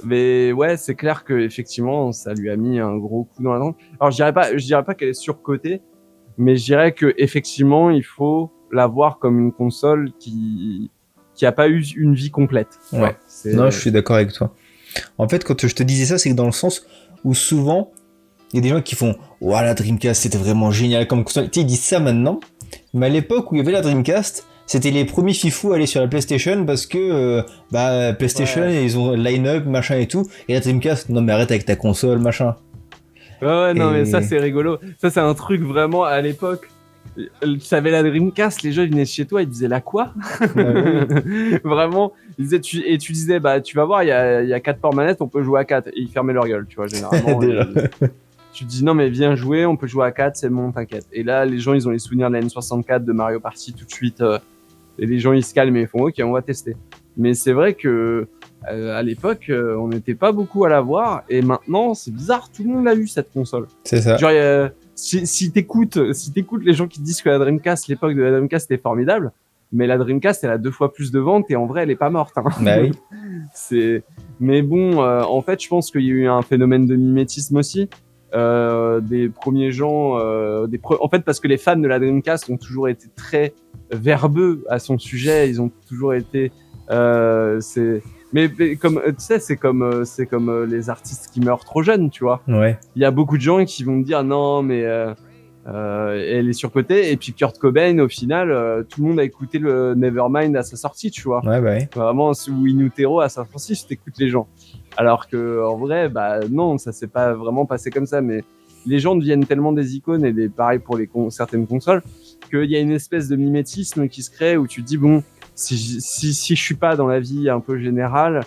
Mais ouais, c'est clair que effectivement, ça lui a mis un gros coup dans la tronche. Alors je dirais pas qu'elle est surcotée, mais je dirais que effectivement, il faut la voir comme une console qui a pas eu une vie complète. Ouais. Non, je suis d'accord avec toi. En fait, quand je te disais ça, c'est dans le sens où souvent il y a des gens qui font « Ouah, la Dreamcast, c'était vraiment génial comme console ». Tu sais, ils disent ça maintenant, mais à l'époque où il y avait la Dreamcast, c'était les premiers fifous à aller sur la PlayStation parce que PlayStation, ils ont line-up, machin et tout. Et la Dreamcast, non mais arrête avec ta console, machin. Ouais, non, mais ça, c'est rigolo. Ça, c'est un truc vraiment à l'époque. Tu savais la Dreamcast, les gens ils venaient chez toi, ils disaient la quoi? Vraiment, ils disaient, tu disais, bah, tu vas voir, il y a 4 ports manettes, on peut jouer à 4. Et ils fermaient leur gueule, tu vois, généralement. Tu te dis, non, mais viens jouer, on peut jouer à 4, c'est bon, t'inquiète. Et là, les gens, ils ont les souvenirs de la N64, de Mario Party tout de suite. Et les gens, ils se calment et ils font, ok, on va tester. Mais c'est vrai que, à l'époque, on n'était pas beaucoup à la voir. Et maintenant, c'est bizarre, tout le monde a eu cette console. C'est ça. Genre, si t'écoutes les gens qui disent que la Dreamcast, l'époque de la Dreamcast était formidable, mais la Dreamcast, elle a 2 fois plus de ventes et en vrai, elle est pas morte. Hein. Bah oui. Mais bon, en fait, je pense qu'il y a eu un phénomène de mimétisme aussi. Des premiers gens, en fait, parce que les fans de la Dreamcast ont toujours été très verbeux à son sujet. Ils ont toujours été, mais comme tu sais, c'est comme les artistes qui meurent trop jeunes, tu vois. Ouais. Il y a beaucoup de gens qui vont me dire non, mais elle est surcotée. Et puis Kurt Cobain, au final, tout le monde a écouté le Nevermind à sa sortie, tu vois. Ouais, bah ouais. Vraiment, ou In Utero à sa sortie, si t'écoutes les gens. Alors que en vrai, bah non, ça s'est pas vraiment passé comme ça. Mais les gens deviennent tellement des icônes et pareil pour certaines consoles qu'il y a une espèce de mimétisme qui se crée où tu te dis bon, si je suis pas dans la vie un peu générale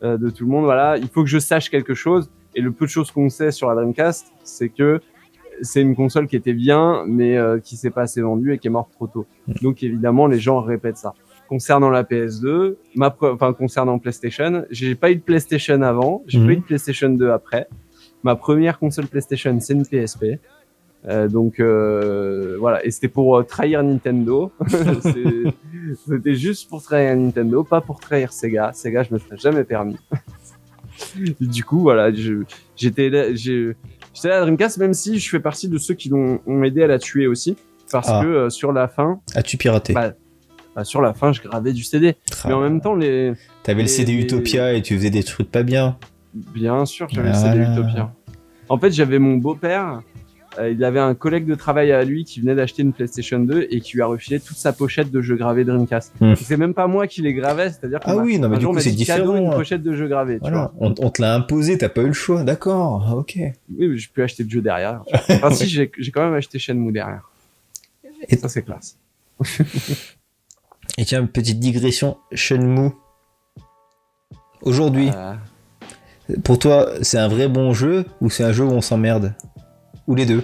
de tout le monde, voilà, il faut que je sache quelque chose. Et le peu de choses qu'on sait sur la Dreamcast, c'est que c'est une console qui était bien, mais qui s'est pas assez vendue et qui est morte trop tôt. Donc évidemment, les gens répètent ça. Concernant la PS2, concernant PlayStation, j'ai pas eu de PlayStation avant, j'ai pas eu de PlayStation 2 après. Ma première console PlayStation, c'est une PSP. Voilà, et c'était pour trahir Nintendo. C'était juste pour trahir Nintendo, pas pour trahir Sega. Sega, je me serais jamais permis. Du coup, voilà, j'étais là à Dreamcast, même si je fais partie de ceux qui ont aidé à la tuer aussi, parce que sur la fin. As-tu piraté? Sur la fin, je gravais du CD. Mais en même temps, t'avais le CD Utopia et tu faisais des trucs pas bien. Bien sûr, j'avais le CD Utopia. En fait, j'avais mon beau-père. Il avait un collègue de travail à lui qui venait d'acheter une PlayStation 2 et qui lui a refilé toute sa pochette de jeux gravés Dreamcast. C'est même pas moi qui les gravais, c'est-à-dire que non, mais du coup c'est différent. Une pochette de jeux gravés. Voilà. Tu vois. On te l'a imposé, t'as pas eu le choix, d'accord, ok. Oui, mais j'ai pu acheter le jeu derrière. Enfin si, j'ai quand même acheté Shenmue derrière. Et ça c'est classe. Et tiens, une petite digression, Shenmue. Aujourd'hui, pour toi, c'est un vrai bon jeu ou c'est un jeu où on s'emmerde? Ou les deux?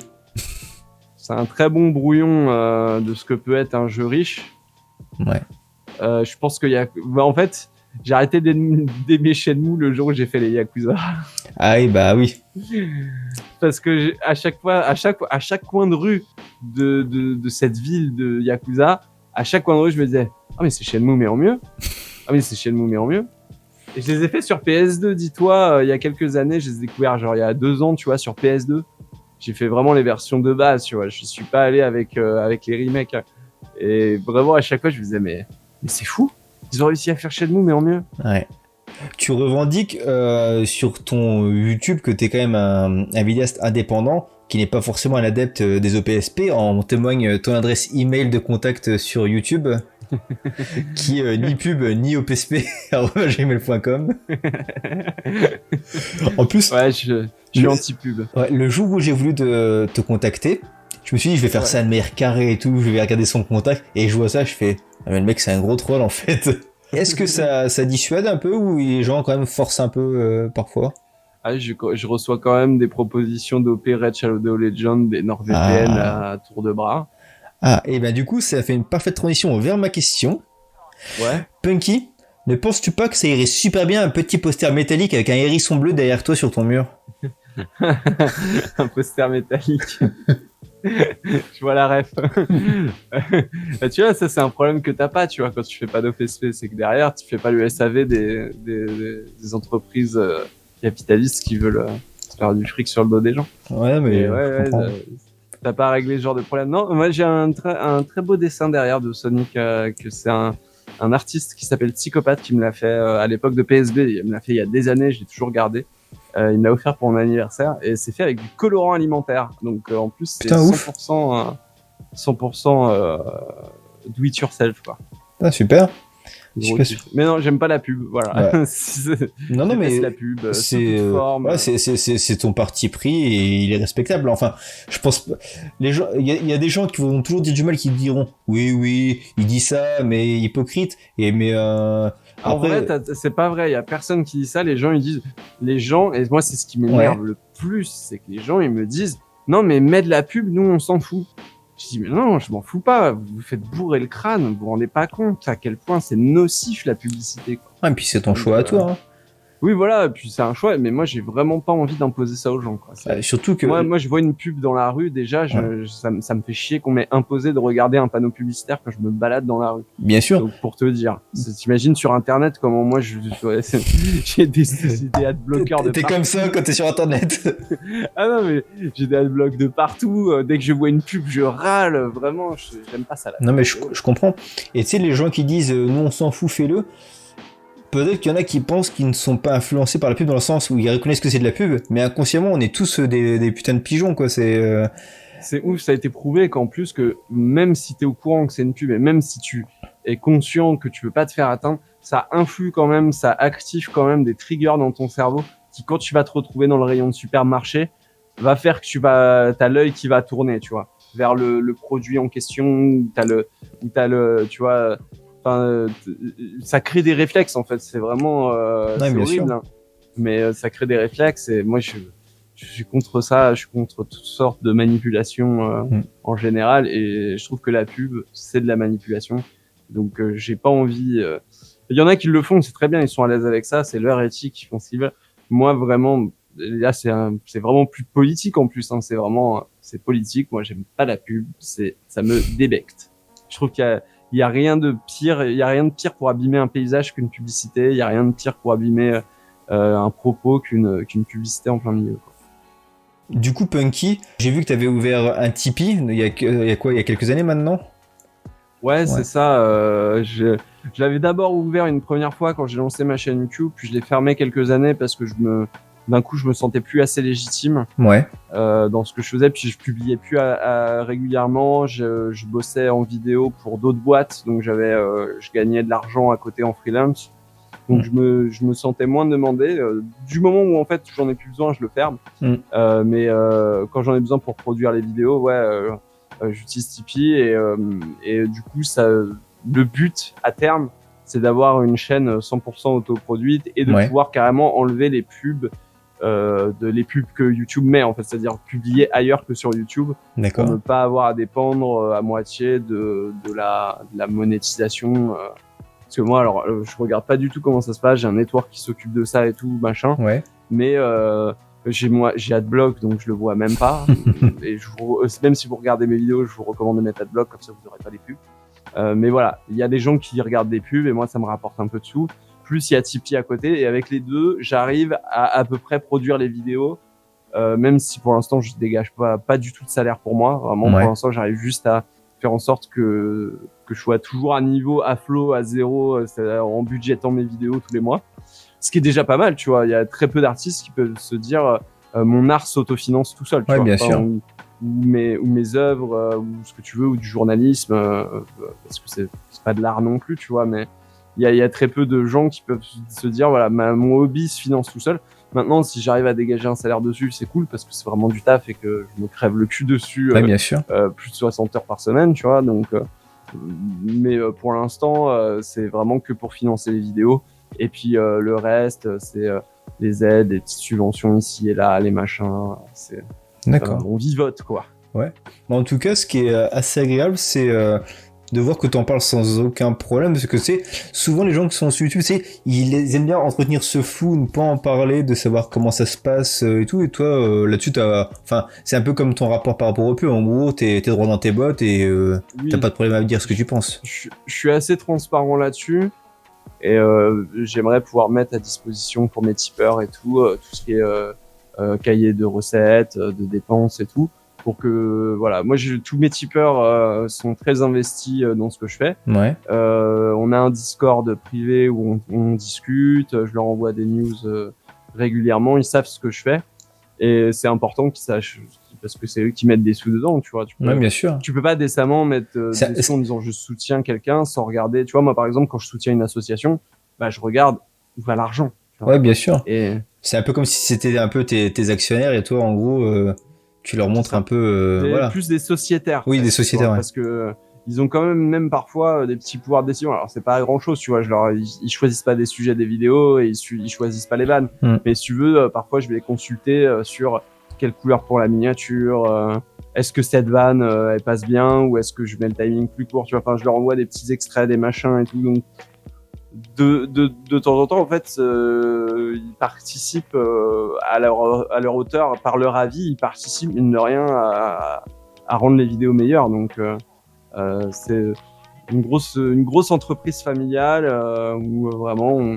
C'est un très bon brouillon de ce que peut être un jeu riche. Ouais. Je pense qu'il y a... en fait, j'ai arrêté d'aimer Shenmue le jour où j'ai fait les Yakuza. Ah oui, bah oui. Parce que à chaque coin de rue de cette ville de Yakuza, à chaque coin de rue, je me disais « Ah mais c'est Shenmue mais en mieux !» Ah mais c'est Shenmue mais en mieux !» Et je les ai fait sur PS2, dis-toi, il y a quelques années, je les ai découverts genre il y a 2 ans, tu vois, sur PS2. J'ai fait vraiment les versions de base, tu vois. Je suis pas allé avec les remakes. Et vraiment, à chaque fois, je me disais, mais c'est fou. Ils ont réussi à faire Shenmue, mais en mieux. Ouais. Tu revendiques sur ton YouTube que t'es quand même un vidéaste indépendant qui n'est pas forcément un adepte des OPSP. En témoigne ton adresse email de contact sur YouTube qui ni pub ni OPSP @gmail.com. En plus, ouais, je suis anti-pub. Ouais, le jour où j'ai voulu te contacter, je me suis dit je vais faire ça de manière carrée et tout, je vais regarder son contact et je vois ça, je fais ah mais le mec c'est un gros troll en fait. Est-ce que ça dissuade un peu ou les gens quand même forcent un peu parfois? Je reçois quand même des propositions d'OP Red Shadow Legend, des NordVPN à tour de bras. Et ben du coup ça fait une parfaite transition vers ma question. Ouais. Punky, ne penses-tu pas que ça irait super bien un petit poster métallique avec un hérisson bleu derrière toi sur ton mur? Un poster métallique. Je vois la ref. Tu vois, ça c'est un problème que t'as pas, tu vois, quand tu fais pas d'OPSP, c'est que derrière tu fais pas le SAV des entreprises capitalistes qui veulent se faire du fric sur le dos des gens. Ouais, mais t'as pas réglé ce genre de problème. Non, moi j'ai un très beau dessin derrière de Sonic, que c'est un artiste qui s'appelle Psychopathe qui me l'a fait à l'époque de PSB. Il me l'a fait il y a des années, je l'ai toujours gardé. Il me l'a offert pour mon anniversaire et c'est fait avec du colorant alimentaire. Donc en plus c'est 100% do it yourself quoi. Ah super. Mais non, j'aime pas la pub, voilà. Ouais. non mais la pub, c'est ton parti pris et il est respectable. Enfin, je pense les gens, il y a des gens qui vont toujours dire du mal, qui diront oui, il dit ça, mais hypocrite. En vrai, c'est pas vrai. Il y a personne qui dit ça. Les gens, ils disent, et moi, c'est ce qui m'énerve le plus, c'est que les gens, ils me disent, non, mais mets de la pub, nous, on s'en fout. Je dis, mais non, je m'en fous pas. Vous vous faites bourrer le crâne. Vous vous rendez pas compte à quel point c'est nocif, la publicité, quoi. Ah, et puis c'est ton choix à toi, hein. Oui, voilà, et puis c'est un choix, mais moi j'ai vraiment pas envie d'imposer ça aux gens, quoi. Surtout que moi je vois une pub dans la rue, déjà, ça me fait chier qu'on m'ait imposé de regarder un panneau publicitaire quand je me balade dans la rue. Bien sûr. Donc pour te dire, t'imagines sur internet comment moi j'ai des adblockers de partout. T'es comme ça quand t'es sur internet. Ah non, mais j'ai des adblocks de partout, dès que je vois une pub, je râle, vraiment, j'aime pas ça là. Non mais je comprends. Et tu sais, les gens qui disent nous on s'en fout, fais-le. Peut-être qu'il y en a qui pensent qu'ils ne sont pas influencés par la pub dans le sens où ils reconnaissent que c'est de la pub, mais inconsciemment on est tous des putains de pigeons, quoi. C'est ouf, ça a été prouvé qu'en plus que même si t'es au courant que c'est une pub et même si tu es conscient que tu peux pas te faire atteindre, ça influe quand même, ça active quand même des triggers dans ton cerveau qui, quand tu vas te retrouver dans le rayon de supermarché, va faire que t'as l'œil qui va tourner, tu vois, vers le produit en question, où t'as le, tu vois. Enfin, ça crée des réflexes en fait. C'est vraiment c'est horrible, hein. Mais ça crée des réflexes et moi je suis contre ça, je suis contre toutes sortes de manipulations en général, et je trouve que la pub, c'est de la manipulation. Donc j'ai pas envie. Il y en a qui le font, c'est très bien, ils sont à l'aise avec ça, c'est leur éthique, ils font ce qu'ils veulent. Moi vraiment, là c'est vraiment plus politique en plus, hein, c'est politique. Moi j'aime pas la pub, ça me débecte. Je trouve qu'il y a rien de pire, il y a rien de pire pour abîmer un paysage qu'une publicité, il y a rien de pire pour abîmer un propos qu'une publicité en plein milieu, quoi. Du coup, Punky, j'ai vu que tu avais ouvert un Tipeee il y a quelques années maintenant. Ouais, c'est ça. Je l'avais d'abord ouvert une première fois quand j'ai lancé ma chaîne YouTube, puis je l'ai fermé quelques années parce que d'un coup, je me sentais plus assez légitime dans ce que je faisais, puis je publiais plus régulièrement. Je bossais en vidéo pour d'autres boîtes, donc je gagnais de l'argent à côté en freelance. Donc je me sentais moins demandé. Du moment où en fait j'en ai plus besoin, je le ferme. Mais quand j'en ai besoin pour produire les vidéos, j'utilise Tipeee, et du coup le but à terme, c'est d'avoir une chaîne 100% autoproduite et de pouvoir carrément enlever les pubs, les pubs que YouTube met, en fait, c'est-à-dire publier ailleurs que sur YouTube, pour ne pas avoir à dépendre à moitié de la monétisation. Parce que moi, alors, je regarde pas du tout comment ça se passe. J'ai un network qui s'occupe de ça et tout, machin. Mais j'ai Adblock, donc je le vois même pas. Et même si vous regardez mes vidéos, je vous recommande de mettre Adblock, comme ça vous n'aurez pas les pubs. Mais voilà, il y a des gens qui regardent des pubs et moi, ça me rapporte un peu de sous. Plus il y a Tipeee à côté, et avec les deux, j'arrive à peu près produire les vidéos. Même si pour l'instant, je dégage pas du tout de salaire pour moi. Vraiment, pour l'instant, j'arrive juste à faire en sorte que je sois toujours à niveau, à flot, à zéro, en budgétant mes vidéos tous les mois. Ce qui est déjà pas mal, tu vois. Il y a très peu d'artistes qui peuvent se dire mon art s'autofinance tout seul, tu vois. Bien sûr. Ou mes œuvres, ou ce que tu veux, ou du journalisme, parce que c'est pas de l'art non plus, tu vois. Mais il y a très peu de gens qui peuvent se dire voilà, mon hobby se finance tout seul. Maintenant, si j'arrive à dégager un salaire dessus, c'est cool parce que c'est vraiment du taf et que je me crève le cul dessus. Bien sûr. Plus de 60 heures par semaine, tu vois. Donc, mais pour l'instant, c'est vraiment que pour financer les vidéos. Et puis le reste, c'est les aides, les petites subventions ici et là, les machins. D'accord. On vivote, quoi. Ouais. Mais en tout cas, ce qui est assez agréable, c'est de voir que tu en parles sans aucun problème, parce que souvent les gens qui sont sur YouTube, ils aiment bien entretenir ce flou, ne pas en parler, de savoir comment ça se passe et tout. Et toi, là-dessus, c'est un peu comme ton rapport par rapport au pub. En gros, t'es droit dans tes bottes et t'as pas de problème à dire ce que tu penses. Je suis assez transparent là-dessus, et j'aimerais pouvoir mettre à disposition pour mes tipeurs et tout ce qui est cahier de recettes, de dépenses et tout. Pour que voilà, moi tous mes tipeurs sont très investis dans ce que je fais. On a un Discord privé où on discute, je leur envoie des news régulièrement, ils savent ce que je fais et c'est important qu'ils sachent parce que c'est eux qui mettent des sous dedans, tu vois. Bien sûr. Tu peux pas décemment mettre des sous en disant je soutiens quelqu'un sans regarder. Tu vois, moi par exemple quand je soutiens une association, je regarde où va l'argent. Bien sûr. Et c'est un peu comme si c'était un peu tes actionnaires et toi en gros tu leur montres un peu plus des sociétaires. Oui, des sociétaires, parce que ils ont quand même parfois des petits pouvoirs de décision. Alors c'est pas grand chose, tu vois. Ils choisissent pas des sujets des vidéos et ils choisissent pas les vannes. Mais si tu veux, parfois je vais les consulter sur quelle couleur pour la miniature. Est-ce que cette vanne elle passe bien ou est-ce que je mets le timing plus court, tu vois. Enfin, je leur envoie des petits extraits, des machins et tout. Donc de temps en temps, en fait, ils participent à leur hauteur, par leur avis, ils participent, mine de rien, à rendre les vidéos meilleures. Donc, c'est une grosse entreprise familiale où vraiment,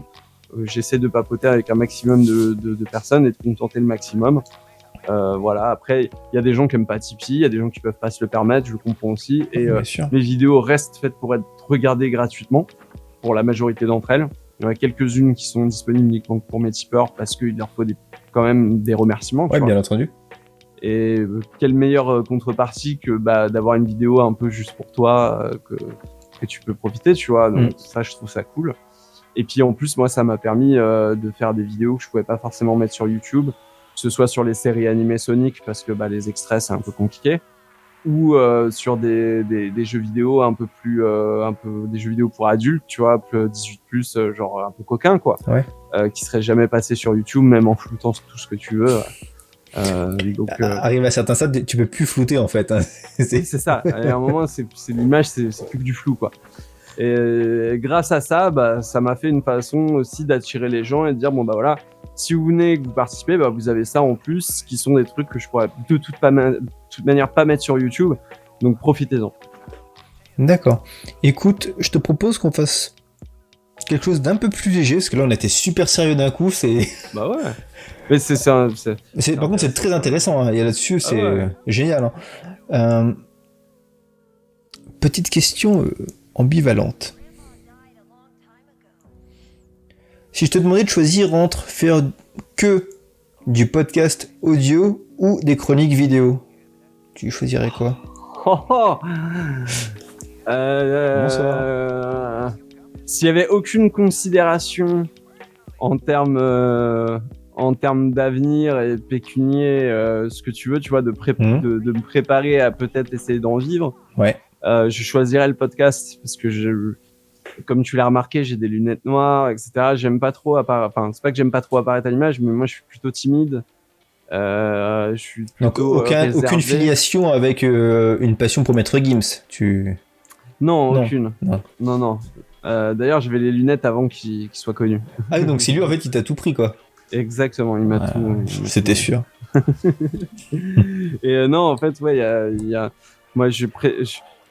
j'essaie de papoter avec un maximum de personnes et de contenter le maximum. Voilà. Après, il y a des gens qui aiment pas Tipeee, il y a des gens qui peuvent pas se le permettre, je le comprends aussi. Et les vidéos restent faites pour être regardées gratuitement. Pour la majorité d'entre elles. Il y en a quelques-unes qui sont disponibles uniquement pour mes tipeurs parce qu'il leur faut quand même des remerciements. Ouais, bien entendu. Et quelle meilleure contrepartie que d'avoir une vidéo un peu juste pour toi que tu peux profiter, tu vois. Donc ça, je trouve ça cool. Et puis en plus, moi, ça m'a permis de faire des vidéos que je pouvais pas forcément mettre sur YouTube, que ce soit sur les séries animées Sonic parce que les extraits c'est un peu compliqué, ou sur des jeux vidéo un peu des jeux vidéo pour adultes, tu vois, 18+, genre un peu coquin, quoi. Ouais. Qui serait jamais passé sur YouTube, même en floutant tout ce que tu veux. Arrivé à certains stades, tu peux plus flouter en fait. Hein. C'est ça. À un moment, c'est l'image, c'est plus que du flou, quoi. Et grâce à ça, bah, ça m'a fait une façon aussi d'attirer les gens et de dire bon bah voilà, si vous venez et que vous participez, bah vous avez ça en plus, qui sont des trucs que je pourrais de toute manière pas mettre sur YouTube. Donc profitez-en. D'accord. Écoute, je te propose qu'on fasse quelque chose d'un peu plus léger, parce que là on était super sérieux d'un coup. Bah ouais. Mais par contre, c'est très intéressant. Hein. Et là-dessus, c'est génial. Hein. Petite question ambivalente. Si je te demandais de choisir entre faire que du podcast audio ou des chroniques vidéo, tu choisirais quoi? Bonsoir. S'il y avait aucune considération en termes d'avenir et pécunier, ce que tu veux, tu vois, de me préparer à peut-être essayer d'en vivre. Ouais. Je choisirais le podcast parce que comme tu l'as remarqué, j'ai des lunettes noires, etc. J'aime pas trop enfin, c'est pas que j'aime pas trop apparaître à l'image, mais moi, je suis plutôt timide. Je suis plutôt donc aucune filiation avec une passion pour Maître Gims. Non, aucune. Non. D'ailleurs, j'avais les lunettes avant qu'il soit connu. Ah oui, donc c'est lui en fait qui t'a tout pris quoi. Exactement, il m'a tout. C'était sûr. Et non, en fait, ouais, il y a... moi,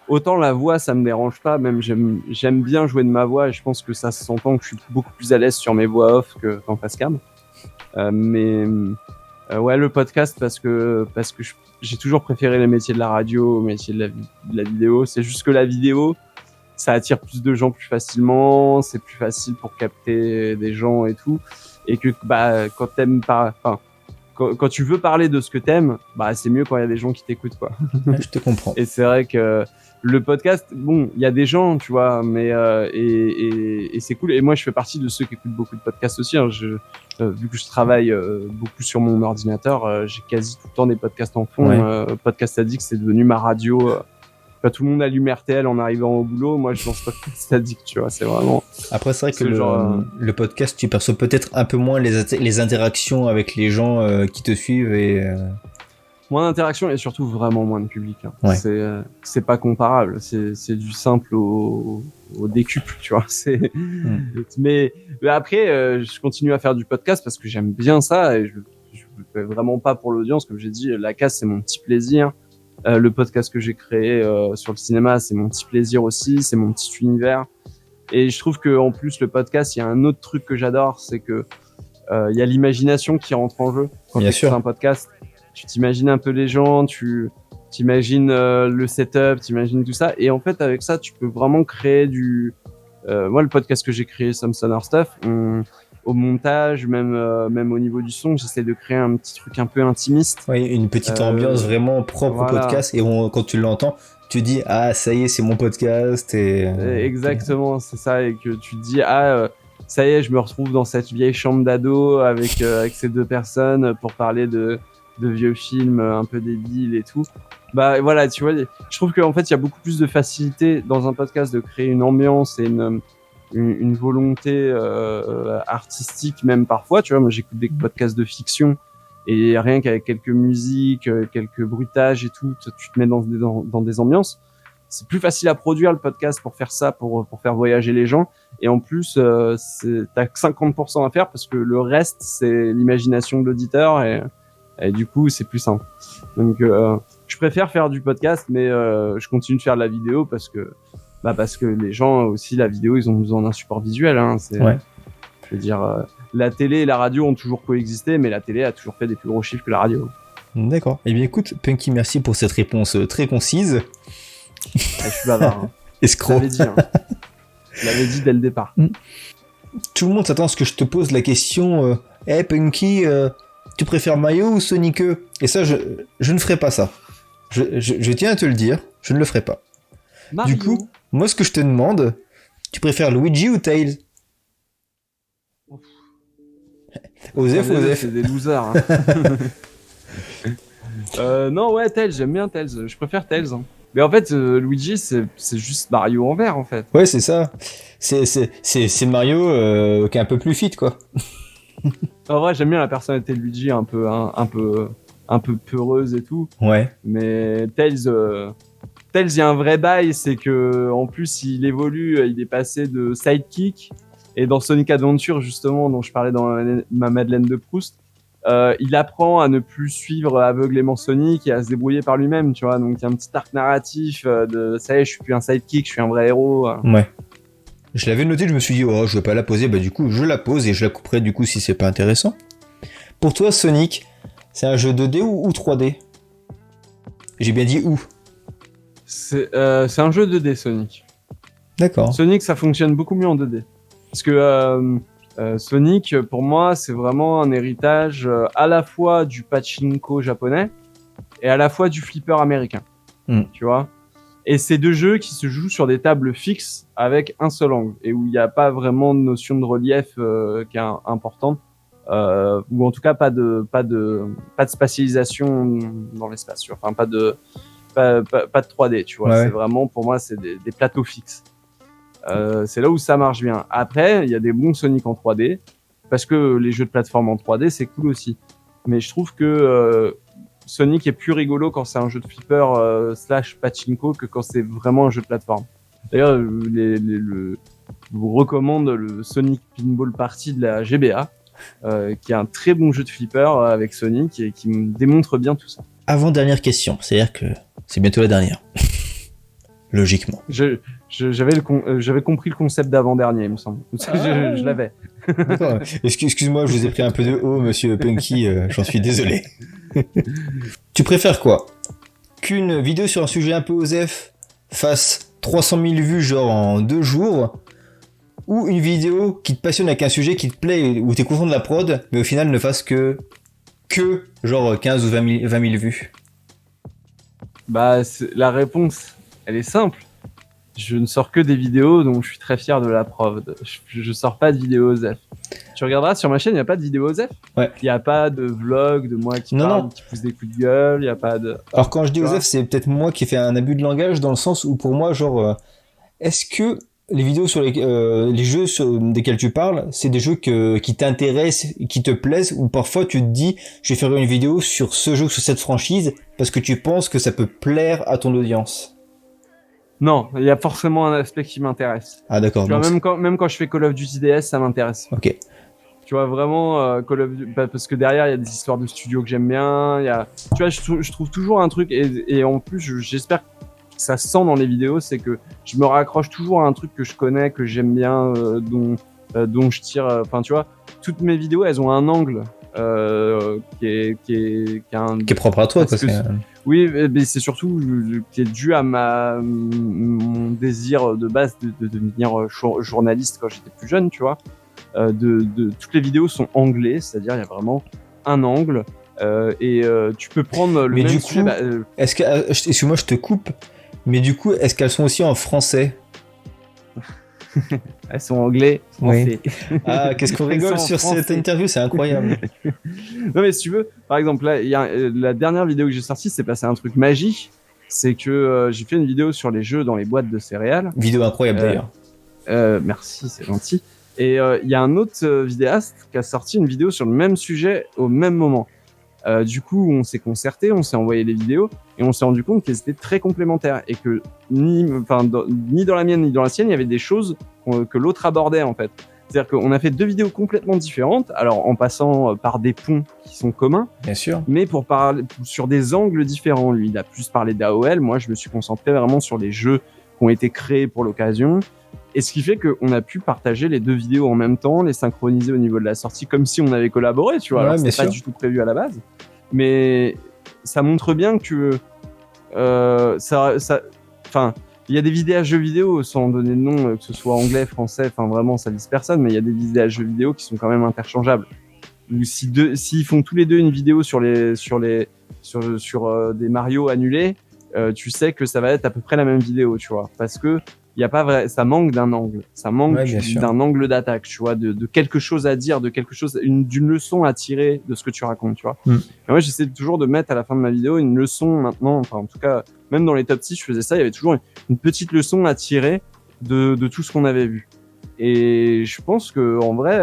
autant la voix, ça me dérange pas. Même j'aime bien jouer de ma voix et je pense que ça s'entend que je suis beaucoup plus à l'aise sur mes voix off qu'en face cam. Ouais, le podcast parce que j'ai toujours préféré les métiers de la radio aux métiers de la vidéo. C'est juste que la vidéo, ça attire plus de gens plus facilement, c'est plus facile pour capter des gens et tout. Et que bah quand tu veux parler de ce que t'aimes, bah c'est mieux quand il y a des gens qui t'écoutent quoi. Ouais, je te comprends. Et c'est vrai que le podcast, bon, il y a des gens, tu vois, mais et c'est cool. Et moi, je fais partie de ceux qui écoutent beaucoup de podcasts aussi. Hein. Vu que je travaille beaucoup sur mon ordinateur, j'ai quasi tout le temps des podcasts en fond. Ouais. Podcast Addict, c'est devenu ma radio. Tout le monde allume RTL en arrivant au boulot. Moi, je lance Podcast Addict, tu vois. C'est vraiment. Après, c'est vrai que le podcast, tu perçois peut-être un peu moins les interactions avec les gens qui te suivent et. Moins d'interaction et surtout vraiment moins de public. Hein. Ouais. C'est pas comparable. C'est du simple au décuple, tu vois. Mais après, je continue à faire du podcast parce que j'aime bien ça et je le fais vraiment pas pour l'audience. Comme j'ai dit, la casse, c'est mon petit plaisir. Le podcast que j'ai créé sur le cinéma, c'est mon petit plaisir aussi. C'est mon petit univers. Et je trouve que en plus, le podcast, il y a un autre truc que j'adore, c'est que il y a l'imagination qui rentre en jeu quand tu fais un podcast. Tu t'imagines un peu les gens, tu t'imagines le setup, t'imagines tout ça. Et en fait, avec ça, tu peux vraiment créer moi, le podcast que j'ai créé, Some Stoner Stuff, au montage, même au niveau du son, j'essaie de créer un petit truc un peu intimiste. Oui, une petite ambiance vraiment propre au podcast. Et quand tu l'entends, tu dis, ah, ça y est, c'est mon podcast. Exactement, c'est ça. Et que tu te dis, ça y est, je me retrouve dans cette vieille chambre d'ado avec ces deux personnes pour parler de vieux films un peu débiles et tout. Bah voilà, tu vois, je trouve qu'en fait, il y a beaucoup plus de facilité dans un podcast de créer une ambiance et une volonté artistique même parfois, tu vois. Moi, j'écoute des podcasts de fiction et rien qu'avec quelques musiques, quelques bruitages et tout, tu te mets dans des ambiances. C'est plus facile à produire le podcast pour faire ça, pour faire voyager les gens. Et en plus, t'as que 50% à faire parce que le reste, c'est l'imagination de l'auditeur et du coup, c'est plus simple. Donc, je préfère faire du podcast, mais je continue de faire de la vidéo parce que les gens aussi, la vidéo, ils ont besoin d'un support visuel. Hein. Ouais. Je veux dire, la télé et la radio ont toujours coexisté, mais la télé a toujours fait des plus gros chiffres que la radio. D'accord. Eh bien, écoute, Punky, merci pour cette réponse très concise. Je suis bavard. Hein. Escroc. Je l'avais dit dès le départ. Tout le monde s'attend à ce que je te pose la question hey Punky, tu préfères Mario ou Sonic? Et ça, je ne ferai pas ça. Je tiens à te le dire, je ne le ferai pas. Mario. Du coup, moi, ce que je te demande, tu préfères Luigi ou Tails? Osef. C'est des losers. Hein. Non, ouais, Tails, j'aime bien Tails. Je préfère Tails. Hein. Mais en fait, Luigi, c'est juste Mario en vert, en fait. Ouais, c'est ça. C'est Mario qui est un peu plus fit, quoi. En vrai, j'aime bien la personnalité de Luigi, un peu un peu peureuse et tout. Ouais. Mais Tails, il y a un vrai bail, c'est que en plus il évolue, il est passé de sidekick, et dans Sonic Adventure justement, dont je parlais dans ma Madeleine de Proust, il apprend à ne plus suivre aveuglément Sonic et à se débrouiller par lui-même, tu vois. Donc il y a un petit arc narratif de ça y est, je suis plus un sidekick, je suis un vrai héros. Ouais. Je l'avais noté, je me suis dit, oh, je vais pas la poser, bah du coup, je la pose et je la couperai du coup si c'est pas intéressant. Pour toi, Sonic, c'est un jeu 2D ou 3D? J'ai bien dit où? C'est un jeu 2D, Sonic. D'accord. Sonic, ça fonctionne beaucoup mieux en 2D. Parce que Sonic, pour moi, c'est vraiment un héritage à la fois du pachinko japonais et à la fois du flipper américain. Tu vois. Et c'est deux jeux qui se jouent sur des tables fixes avec un seul angle et où il n'y a pas vraiment de notion de relief qui est importante, ou en tout cas pas de spatialisation dans l'espace. Tu vois. Enfin, pas de 3D. Tu vois. Ouais. C'est vraiment, pour moi, c'est des plateaux fixes. C'est là où ça marche bien. Après, il y a des bons Sonic en 3D parce que les jeux de plateforme en 3D c'est cool aussi. Mais je trouve que Sonic est plus rigolo quand c'est un jeu de flipper slash pachinko que quand c'est vraiment un jeu de plateforme. D'ailleurs, je vous recommande le Sonic Pinball Party de la GBA, qui est un très bon jeu de flipper avec Sonic et qui me démontre bien tout ça. Avant-dernière question, c'est-à-dire que c'est bientôt la dernière. Logiquement. J'avais compris le concept d'avant-dernier, il me semble. Je l'avais. D'accord. Excuse-moi, je vous ai pris un peu de haut, monsieur Punky, j'en suis désolé. Tu préfères quoi? Qu'une vidéo sur un sujet un peu osef fasse 300 000 vues genre en 2 jours, ou une vidéo qui te passionne avec un sujet qui te plaît, où t'es content de la prod, mais au final ne fasse que genre 15 ou 20 000 vues? Bah, la réponse, elle est simple. Je ne sors que des vidéos dont je suis très fier de la preuve. Je sors pas de vidéos OSEF. Tu regarderas sur ma chaîne, il n'y a pas de vidéos OSEF. Ouais. Il n'y a pas de vlog de moi qui parle, qui pousse des coups de gueule. Il n'y a pas de. Alors quand je dis OSEF, c'est peut-être moi qui fais un abus de langage dans le sens où pour moi, genre, est-ce que les vidéos sur les jeux desquels tu parles, c'est des jeux qui t'intéressent, qui te plaisent, ou parfois tu te dis, je vais faire une vidéo sur ce jeu, sur cette franchise, parce que tu penses que ça peut plaire à ton audience? Non, il y a forcément un aspect qui m'intéresse. Ah d'accord. Tu vois, même quand je fais Call of Duty DS, ça m'intéresse. Ok. Tu vois, vraiment, Call of Duty, parce que derrière, il y a des histoires de studio que j'aime bien. Tu vois, je trouve toujours un truc, et en plus, j'espère que ça se sent dans les vidéos, c'est que je me raccroche toujours à un truc que je connais, que j'aime bien, dont je tire. Enfin, tu vois, toutes mes vidéos, elles ont un angle qui est propre à toi, quoi. Oui, mais c'est surtout qui est dû à mon désir de base de devenir journaliste quand j'étais plus jeune, tu vois. Toutes les vidéos sont anglais, c'est-à-dire il y a vraiment un angle, et tu peux prendre le même sujet. Mais du coup, est-ce que, excuse-moi, je te coupe, mais du coup, est-ce qu'elles sont aussi en français? Elles sont anglais, français. Oui. Ah, qu'est-ce qu'on rigole sur cette interview, c'est incroyable. Non mais si tu veux, par exemple, là, la dernière vidéo que j'ai sortie, c'est passé un truc magique. C'est que j'ai fait une vidéo sur les jeux dans les boîtes de céréales. Vidéo incroyable d'ailleurs. Merci, c'est gentil. Et il y a un autre vidéaste qui a sorti une vidéo sur le même sujet au même moment. Du coup, on s'est concerté, on s'est envoyé les vidéos et on s'est rendu compte qu'elles étaient très complémentaires et que ni dans la mienne ni dans la sienne, il y avait des choses que l'autre abordait en fait. C'est-à-dire qu'on a fait deux vidéos complètement différentes, alors en passant par des ponts qui sont communs, bien sûr, mais pour parler sur des angles différents. Lui, il a plus parlé d'AOL, moi je me suis concentré vraiment sur les jeux qui ont été créés pour l'occasion. Et ce qui fait qu'on a pu partager les deux vidéos en même temps, les synchroniser au niveau de la sortie, comme si on avait collaboré, tu vois. Ouais, alors c'était pas du tout prévu à la base, mais ça montre bien que il y a des vidéastes jeux vidéo, sans donner de nom, que ce soit anglais, français, enfin vraiment ça vise personne, mais il y a des vidéastes jeux vidéo qui sont quand même interchangeables. Ou s'ils font tous les deux une vidéo sur des Mario annulés, tu sais que ça va être à peu près la même vidéo, tu vois, parce que il y a pas vrai, ça manque d'un angle, ça manque d'un angle d'attaque, tu vois, de quelque chose à dire, de quelque chose, d'une leçon à tirer de ce que tu racontes, tu vois. Et moi, j'essaie toujours de mettre à la fin de ma vidéo une leçon maintenant, enfin, en tout cas, même dans les top 6, je faisais ça, il y avait toujours une petite leçon à tirer de tout ce qu'on avait vu. Et je pense que, en vrai,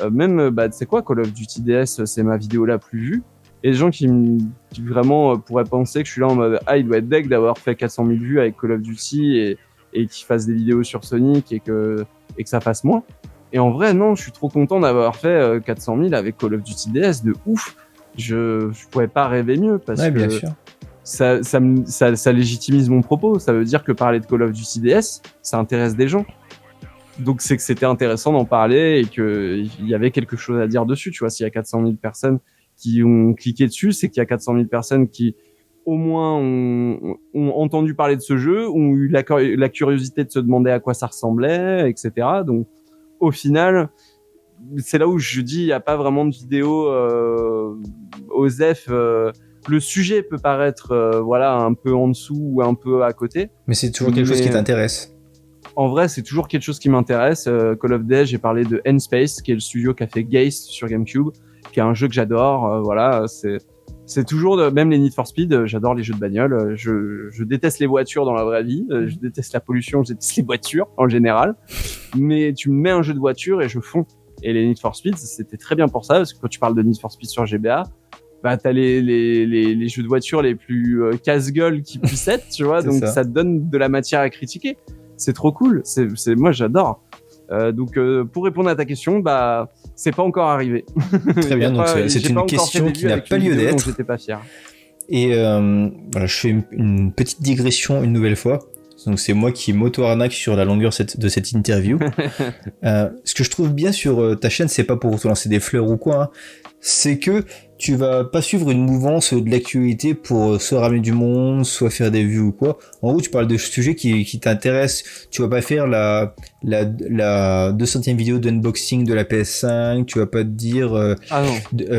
même, tu sais quoi, Call of Duty DS, c'est ma vidéo la plus vue. Et les gens qui vraiment pourraient penser que je suis là en mode ah, il doit être deg d'avoir fait 400 000 vues avec Call of Duty et qu'il fasse des vidéos sur Sonic et que ça fasse moins. Et en vrai, non, je suis trop content d'avoir fait 400 000 avec Call of Duty DS, de ouf. Je pouvais pas rêver mieux parce Ouais, bien que sûr. ça légitimise mon propos. Ça veut dire que parler de Call of Duty DS, ça intéresse des gens. Donc c'est que c'était intéressant d'en parler et qu'il y avait quelque chose à dire dessus. Tu vois, s'il y a 400 000 personnes qui ont cliqué dessus, c'est qu'il y a 400 000 personnes qui au moins ont entendu parler de ce jeu, ont eu la curiosité de se demander à quoi ça ressemblait, etc. Donc au final, c'est là où je dis il n'y a pas vraiment de vidéo OSEF. Le sujet peut paraître voilà un peu en dessous ou un peu à côté. Mais c'est toujours quelque chose qui t'intéresse. En vrai, c'est toujours quelque chose qui m'intéresse. Call of Duty, j'ai parlé de N-Space, qui est le studio qui a fait Geist sur GameCube, qui est un jeu que j'adore. Voilà, c'est toujours même les Need for Speed. J'adore les jeux de bagnole. Je déteste les voitures dans la vraie vie. Je déteste la pollution. Je déteste les voitures en général. Mais tu me mets un jeu de voiture et je fonds. Et les Need for Speed, c'était très bien pour ça, parce que quand tu parles de Need for Speed sur GBA, bah t'as les jeux de voiture les plus casse-gueule qui puissent être, tu vois. Donc ça te donne de la matière à critiquer. C'est trop cool. Moi j'adore. Donc pour répondre à ta question, bah c'est pas encore arrivé. Très bien. Donc c'est une question qui n'a pas lieu d'être. J'étais pas fier. Et voilà, je fais une petite digression une nouvelle fois. Donc c'est moi qui m'auto-arnaque sur la longueur de cette interview. Ce que je trouve bien sur ta chaîne, c'est pas pour te lancer des fleurs ou quoi, hein, c'est que tu vas pas suivre une mouvance de l'actualité pour soit ramener du monde, soit faire des vues ou quoi. En gros, tu parles de sujets qui t'intéressent. Tu vas pas faire la 200e vidéo d'unboxing de la PS5. Tu vas pas te dire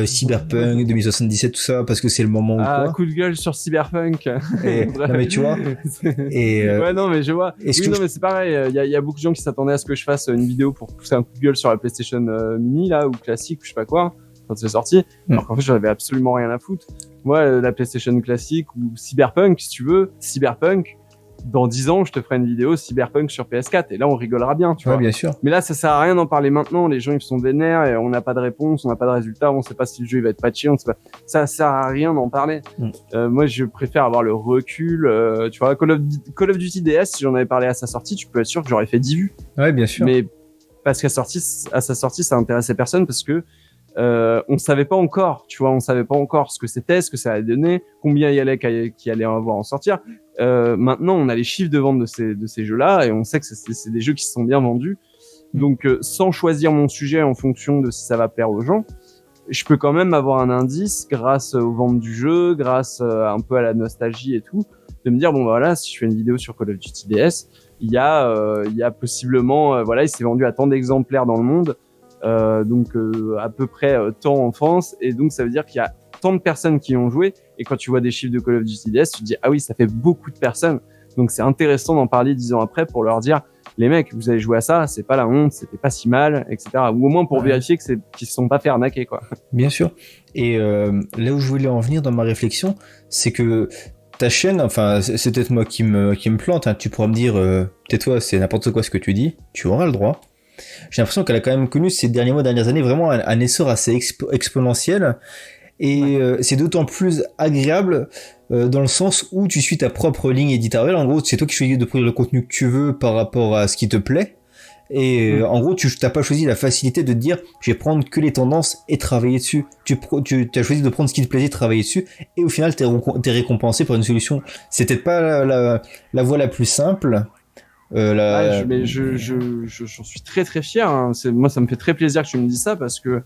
Cyberpunk 2077, tout ça, parce que c'est le moment ou quoi. Coup de gueule sur Cyberpunk. Non mais tu vois. Ouais, non mais je vois. Mais c'est pareil. Il y a beaucoup de gens qui s'attendaient à ce que je fasse une vidéo pour pousser un coup de gueule sur la PlayStation Mini là, ou classique, ou je sais pas quoi, quand c'est sorti. Alors qu'en fait, j'en avais absolument rien à foutre. Moi, la PlayStation classique ou Cyberpunk, si tu veux, Cyberpunk, dans 10 ans, je te ferai une vidéo Cyberpunk sur PS4 et là, on rigolera bien, tu vois. Bien sûr. Mais là, ça sert à rien d'en parler maintenant. Les gens, ils sont vénères et on n'a pas de réponse, on n'a pas de résultat, on sait pas si le jeu il va être patché, on sait pas. Ça sert à rien d'en parler. Moi, je préfère avoir le recul. Tu vois, Call of Duty DS, si j'en avais parlé à sa sortie, tu peux être sûr que j'aurais fait 10 vues. Ouais, bien sûr. Mais parce qu'à sa sortie, ça intéressait personne parce que on savait pas encore, tu vois, on savait pas encore ce que c'était, ce que ça allait donner, combien il allait avoir en sortir. Maintenant, on a les chiffres de vente de ces jeux-là et on sait que c'est des jeux qui se sont bien vendus. Donc, sans choisir mon sujet en fonction de si ça va plaire aux gens, je peux quand même avoir un indice grâce aux ventes du jeu, grâce un peu à la nostalgie et tout, de me dire bon bah voilà, si je fais une vidéo sur Call of Duty DS, il y a possiblement voilà, il s'est vendu à tant d'exemplaires dans le monde. Donc à peu près tant en France, et donc ça veut dire qu'il y a tant de personnes qui ont joué, et quand tu vois des chiffres de Call of Duty DS, tu te dis ah oui, ça fait beaucoup de personnes, donc c'est intéressant d'en parler 10 ans après pour leur dire les mecs, vous avez joué à ça, c'est pas la honte, c'était pas si mal, etc. Ou au moins pour vérifier qu'ils se sont pas fait arnaquer, quoi. Bien sûr. Et là où je voulais en venir dans ma réflexion, c'est que ta chaîne, enfin c'est peut-être moi qui me plante, hein, tu pourras me dire tais-toi, c'est n'importe quoi ce que tu dis, tu auras le droit. J'ai l'impression qu'elle a quand même connu ces dernières années vraiment un essor assez exponentiel, et c'est d'autant plus agréable dans le sens où tu suis ta propre ligne éditoriale. En gros, c'est toi qui choisis de produire le contenu que tu veux par rapport à ce qui te plaît, et en gros tu n'as pas choisi la facilité de te dire je vais prendre que les tendances et travailler dessus. Tu as choisi de prendre ce qui te plaisait, travailler dessus, et au final t'es récompensé par une solution. C'est peut-être pas la voie la plus simple. Mais j'en suis très très fier, hein. Moi ça me fait très plaisir que tu me dises ça, parce que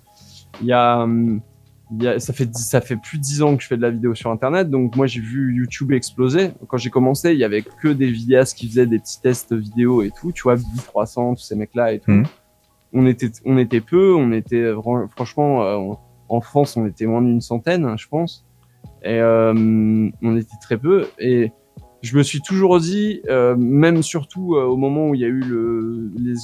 ça fait plus de 10 ans que je fais de la vidéo sur internet, donc moi j'ai vu YouTube exploser. Quand j'ai commencé, il y avait que des vidéastes qui faisaient des petits tests vidéo et tout, tu vois, Bi300, tous ces mecs là et tout. On était peu, franchement en France on était moins d'une centaine, je pense, et on était très peu. Et je me suis toujours dit, même surtout au moment où il y a eu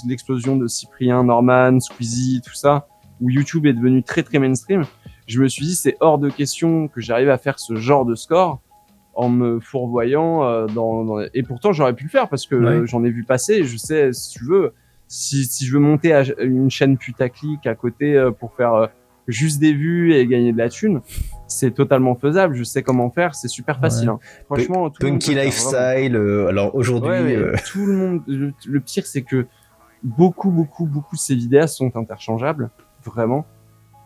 l'explosion de Cyprien, Norman, Squeezie, tout ça, où YouTube est devenu très très mainstream, je me suis dit c'est hors de question que j'arrive à faire ce genre de score en me fourvoyant et pourtant j'aurais pu le faire parce que j'en ai vu passer. Je sais, si tu veux, si je veux monter à une chaîne putaclic à côté pour faire juste des vues et gagner de la thune, c'est totalement faisable. Je sais comment faire. C'est super facile. Hein. Franchement, tout Punky le monde peut faire, Lifestyle. Alors aujourd'hui, tout le monde. Le pire, c'est que beaucoup de ces vidéastes sont interchangeables. Vraiment,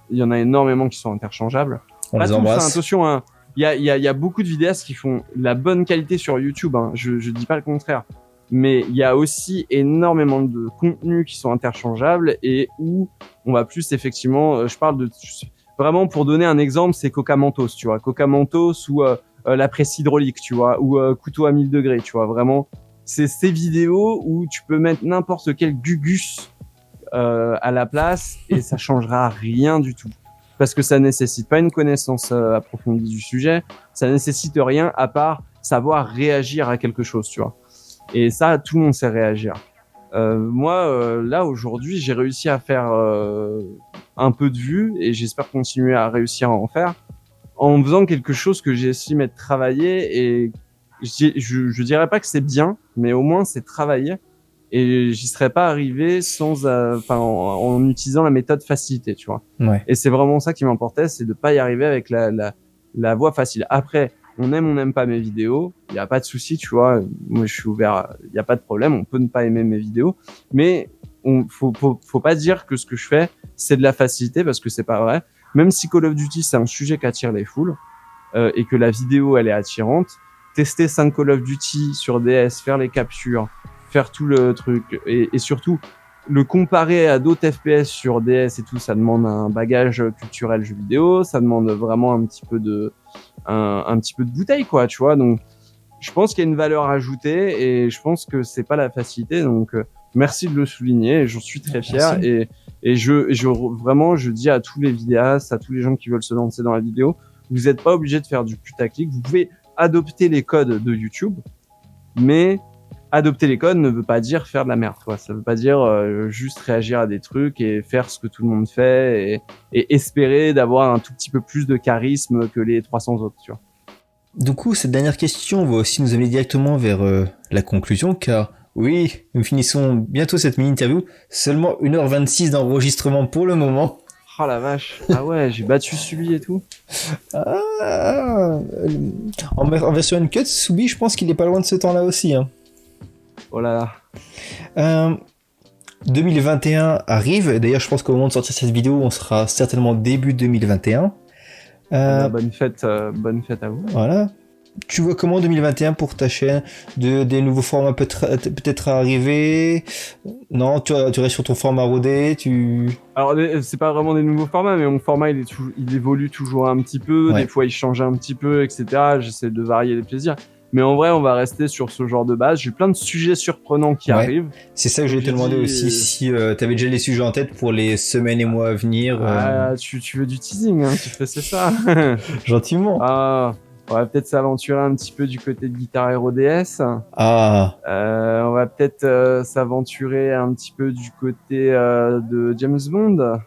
il y en a énormément qui sont interchangeables. on Pas les tous, embrasse. hein, attention. Hein. Il y a beaucoup de vidéastes qui font la bonne qualité sur YouTube. Hein. Je dis pas le contraire. Mais il y a aussi énormément de contenus qui sont interchangeables et où on va plus effectivement, je parle de vraiment pour donner un exemple, c'est Coca Mentos, tu vois, Coca Mentos ou la presse hydraulique, tu vois, ou couteau à 1000 degrés, tu vois, vraiment, c'est ces vidéos où tu peux mettre n'importe quel gugus à la place et ça changera rien du tout. Parce que ça nécessite pas une connaissance approfondie du sujet, ça nécessite rien à part savoir réagir à quelque chose, tu vois. Et ça, tout le monde sait réagir. Moi, là, aujourd'hui, j'ai réussi à faire un peu de vues et j'espère continuer à réussir à en faire en faisant quelque chose que j'ai estimé de travailler et je dirais pas que c'est bien, mais au moins c'est travaillé et j'y serais pas arrivé sans, en utilisant la méthode facilité, tu vois. Ouais. Et c'est vraiment ça qui m'importait, c'est de pas y arriver avec la voie facile. Après, on n'aime pas mes vidéos, il y a pas de souci, tu vois. Moi, je suis ouvert, il y a pas de problème, on peut ne pas aimer mes vidéos, mais faut pas dire que ce que je fais, c'est de la facilité parce que c'est pas vrai. Même si Call of Duty, c'est un sujet qui attire les foules, et que la vidéo, elle est attirante, tester 5 Call of Duty sur DS, faire les captures, faire tout le truc, et surtout, le comparer à d'autres FPS sur DS et tout, ça demande un bagage culturel jeu vidéo, ça demande vraiment un petit peu de bouteille, quoi, tu vois. Donc, je pense qu'il y a une valeur ajoutée et je pense que c'est pas la facilité. Donc, merci de le souligner. J'en suis très fier et vraiment, je dis à tous les vidéastes, à tous les gens qui veulent se lancer dans la vidéo, vous n'êtes pas obligé de faire du putaclic. Vous pouvez adopter les codes de YouTube, mais adopter les codes ne veut pas dire faire de la merde, quoi. Ça veut pas dire juste réagir à des trucs et faire ce que tout le monde fait et espérer d'avoir un tout petit peu plus de charisme que les 300 autres, tu vois. Du coup, cette dernière question va aussi nous amener directement vers la conclusion, car oui, nous finissons bientôt cette mini-interview. Seulement 1h26 d'enregistrement pour le moment. Oh la vache. Ah ouais, j'ai battu Subi et tout. En version uncut, Subi, je pense qu'il est pas loin de ce temps-là aussi. Hein. Oh là là. 2021 arrive. D'ailleurs, je pense qu'au moment de sortir cette vidéo, on sera certainement début 2021. Bonne fête à vous. Voilà. Tu vois comment 2021 pour ta chaîne, des nouveaux formats peut-être à arriver? Non, tu restes sur ton format rodé, Alors, c'est pas vraiment des nouveaux formats, mais mon format, il évolue toujours un petit peu. Ouais. Des fois, il change un petit peu, etc. J'essaie de varier les plaisirs. Mais en vrai, on va rester sur ce genre de base. J'ai plein de sujets surprenants qui arrivent. C'est ça que je vais te demander aussi, si t'avais déjà les sujets en tête pour les semaines et mois à venir. Ah, tu veux du teasing, hein, c'est ça. Gentiment. Ah, on va peut-être s'aventurer un petit peu du côté de Guitar Hero DS. Ah. On va peut-être s'aventurer un petit peu du côté de James Bond.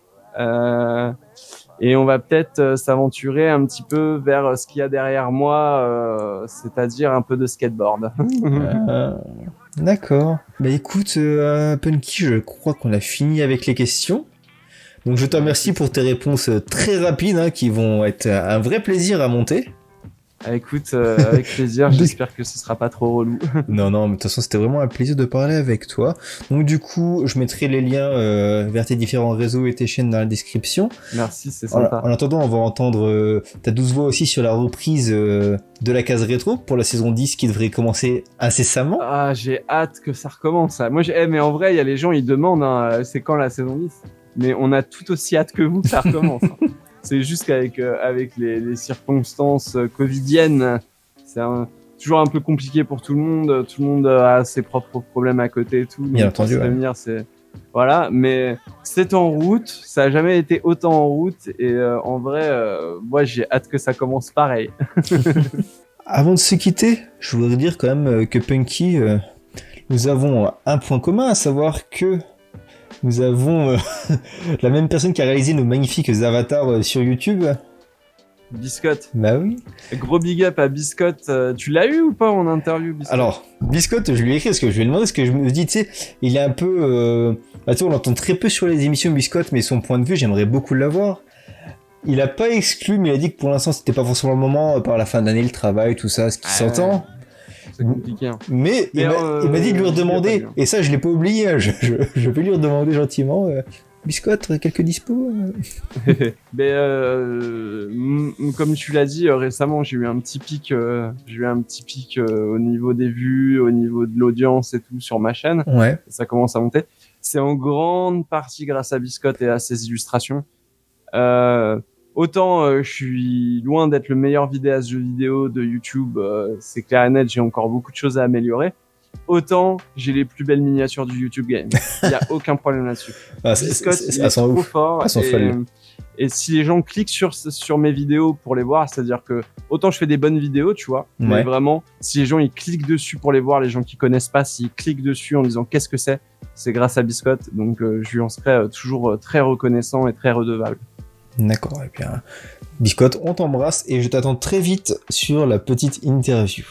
Et on va peut-être s'aventurer un petit peu vers ce qu'il y a derrière moi, c'est-à-dire un peu de skateboard. D'accord. Bah écoute, Punky, je crois qu'on a fini avec les questions. Donc je te remercie pour tes réponses très rapides, hein, qui vont être un vrai plaisir à monter. Écoute, avec plaisir, j'espère que ce sera pas trop relou. Non, mais de toute façon, c'était vraiment un plaisir de parler avec toi. Donc du coup, je mettrai les liens vers tes différents réseaux et tes chaînes dans la description. Merci, c'est sympa. En attendant, on va entendre ta douce voix aussi sur la reprise de la case rétro pour la saison 10 qui devrait commencer incessamment. Ah, j'ai hâte que ça recommence. Moi, mais en vrai, il y a les gens, ils demandent, hein, c'est quand la saison 10 ? Mais on a tout aussi hâte que vous que ça recommence. Hein. C'est juste qu'avec les circonstances covidiennes, c'est toujours un peu compliqué pour tout le monde. Tout le monde a ses propres problèmes à côté et tout. Bien entendu, ouais. Voilà, mais c'est en route. Ça a jamais été autant en route. Et en vrai, moi, j'ai hâte que ça commence pareil. Avant de se quitter, je voudrais dire quand même que Punky, nous avons un point commun, à savoir que nous avons la même personne qui a réalisé nos magnifiques avatars sur YouTube. Biscotte. Bah oui. Gros big up à Biscotte. Tu l'as eu ou pas en interview, Biscotte ? Alors, Biscotte, je lui ai écrit parce que je lui ai demandé, parce que je me dis, tu sais, il est un peu... tu sais, on l'entend très peu sur les émissions Biscotte, mais son point de vue, j'aimerais beaucoup l'avoir. Il a pas exclu, mais il a dit que pour l'instant c'était pas forcément le moment, par la fin d'année, le travail, tout ça, ce qui s'entend. C'est compliqué. Hein. Mais il m'a dit de lui redemander, et ça je l'ai pas oublié, hein, je vais lui redemander gentiment. Biscotte, quelques dispos Mais comme tu l'as dit récemment, j'ai eu un petit pic, au niveau des vues, au niveau de l'audience et tout sur ma chaîne. Ouais. Ça commence à monter. C'est en grande partie grâce à Biscotte et à ses illustrations. Autant je suis loin d'être le meilleur vidéaste jeux vidéo de YouTube, c'est clair et net, j'ai encore beaucoup de choses à améliorer. Autant j'ai les plus belles miniatures du YouTube Game. Il y a aucun problème là-dessus. Biscotte, il est trop fort. Et si les gens cliquent sur mes vidéos pour les voir, c'est-à-dire que autant je fais des bonnes vidéos, tu vois, mais vraiment, si les gens ils cliquent dessus pour les voir, les gens qui connaissent pas, s'ils cliquent dessus en disant qu'est-ce que c'est grâce à Biscotte. Donc je lui en serai toujours très reconnaissant et très redevable. D'accord, et bien Biscotte, on t'embrasse et je t'attends très vite sur la petite interview.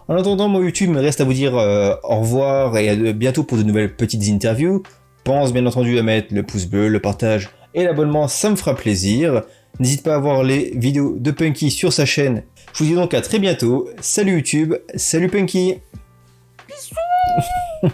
En attendant, mon YouTube me reste à vous dire au revoir et à bientôt pour de nouvelles petites interviews. Pense bien entendu à mettre le pouce bleu, le partage et l'abonnement, ça me fera plaisir. N'hésite pas à voir les vidéos de Punky sur sa chaîne. Je vous dis donc à très bientôt. Salut YouTube, salut Punky. Bisous.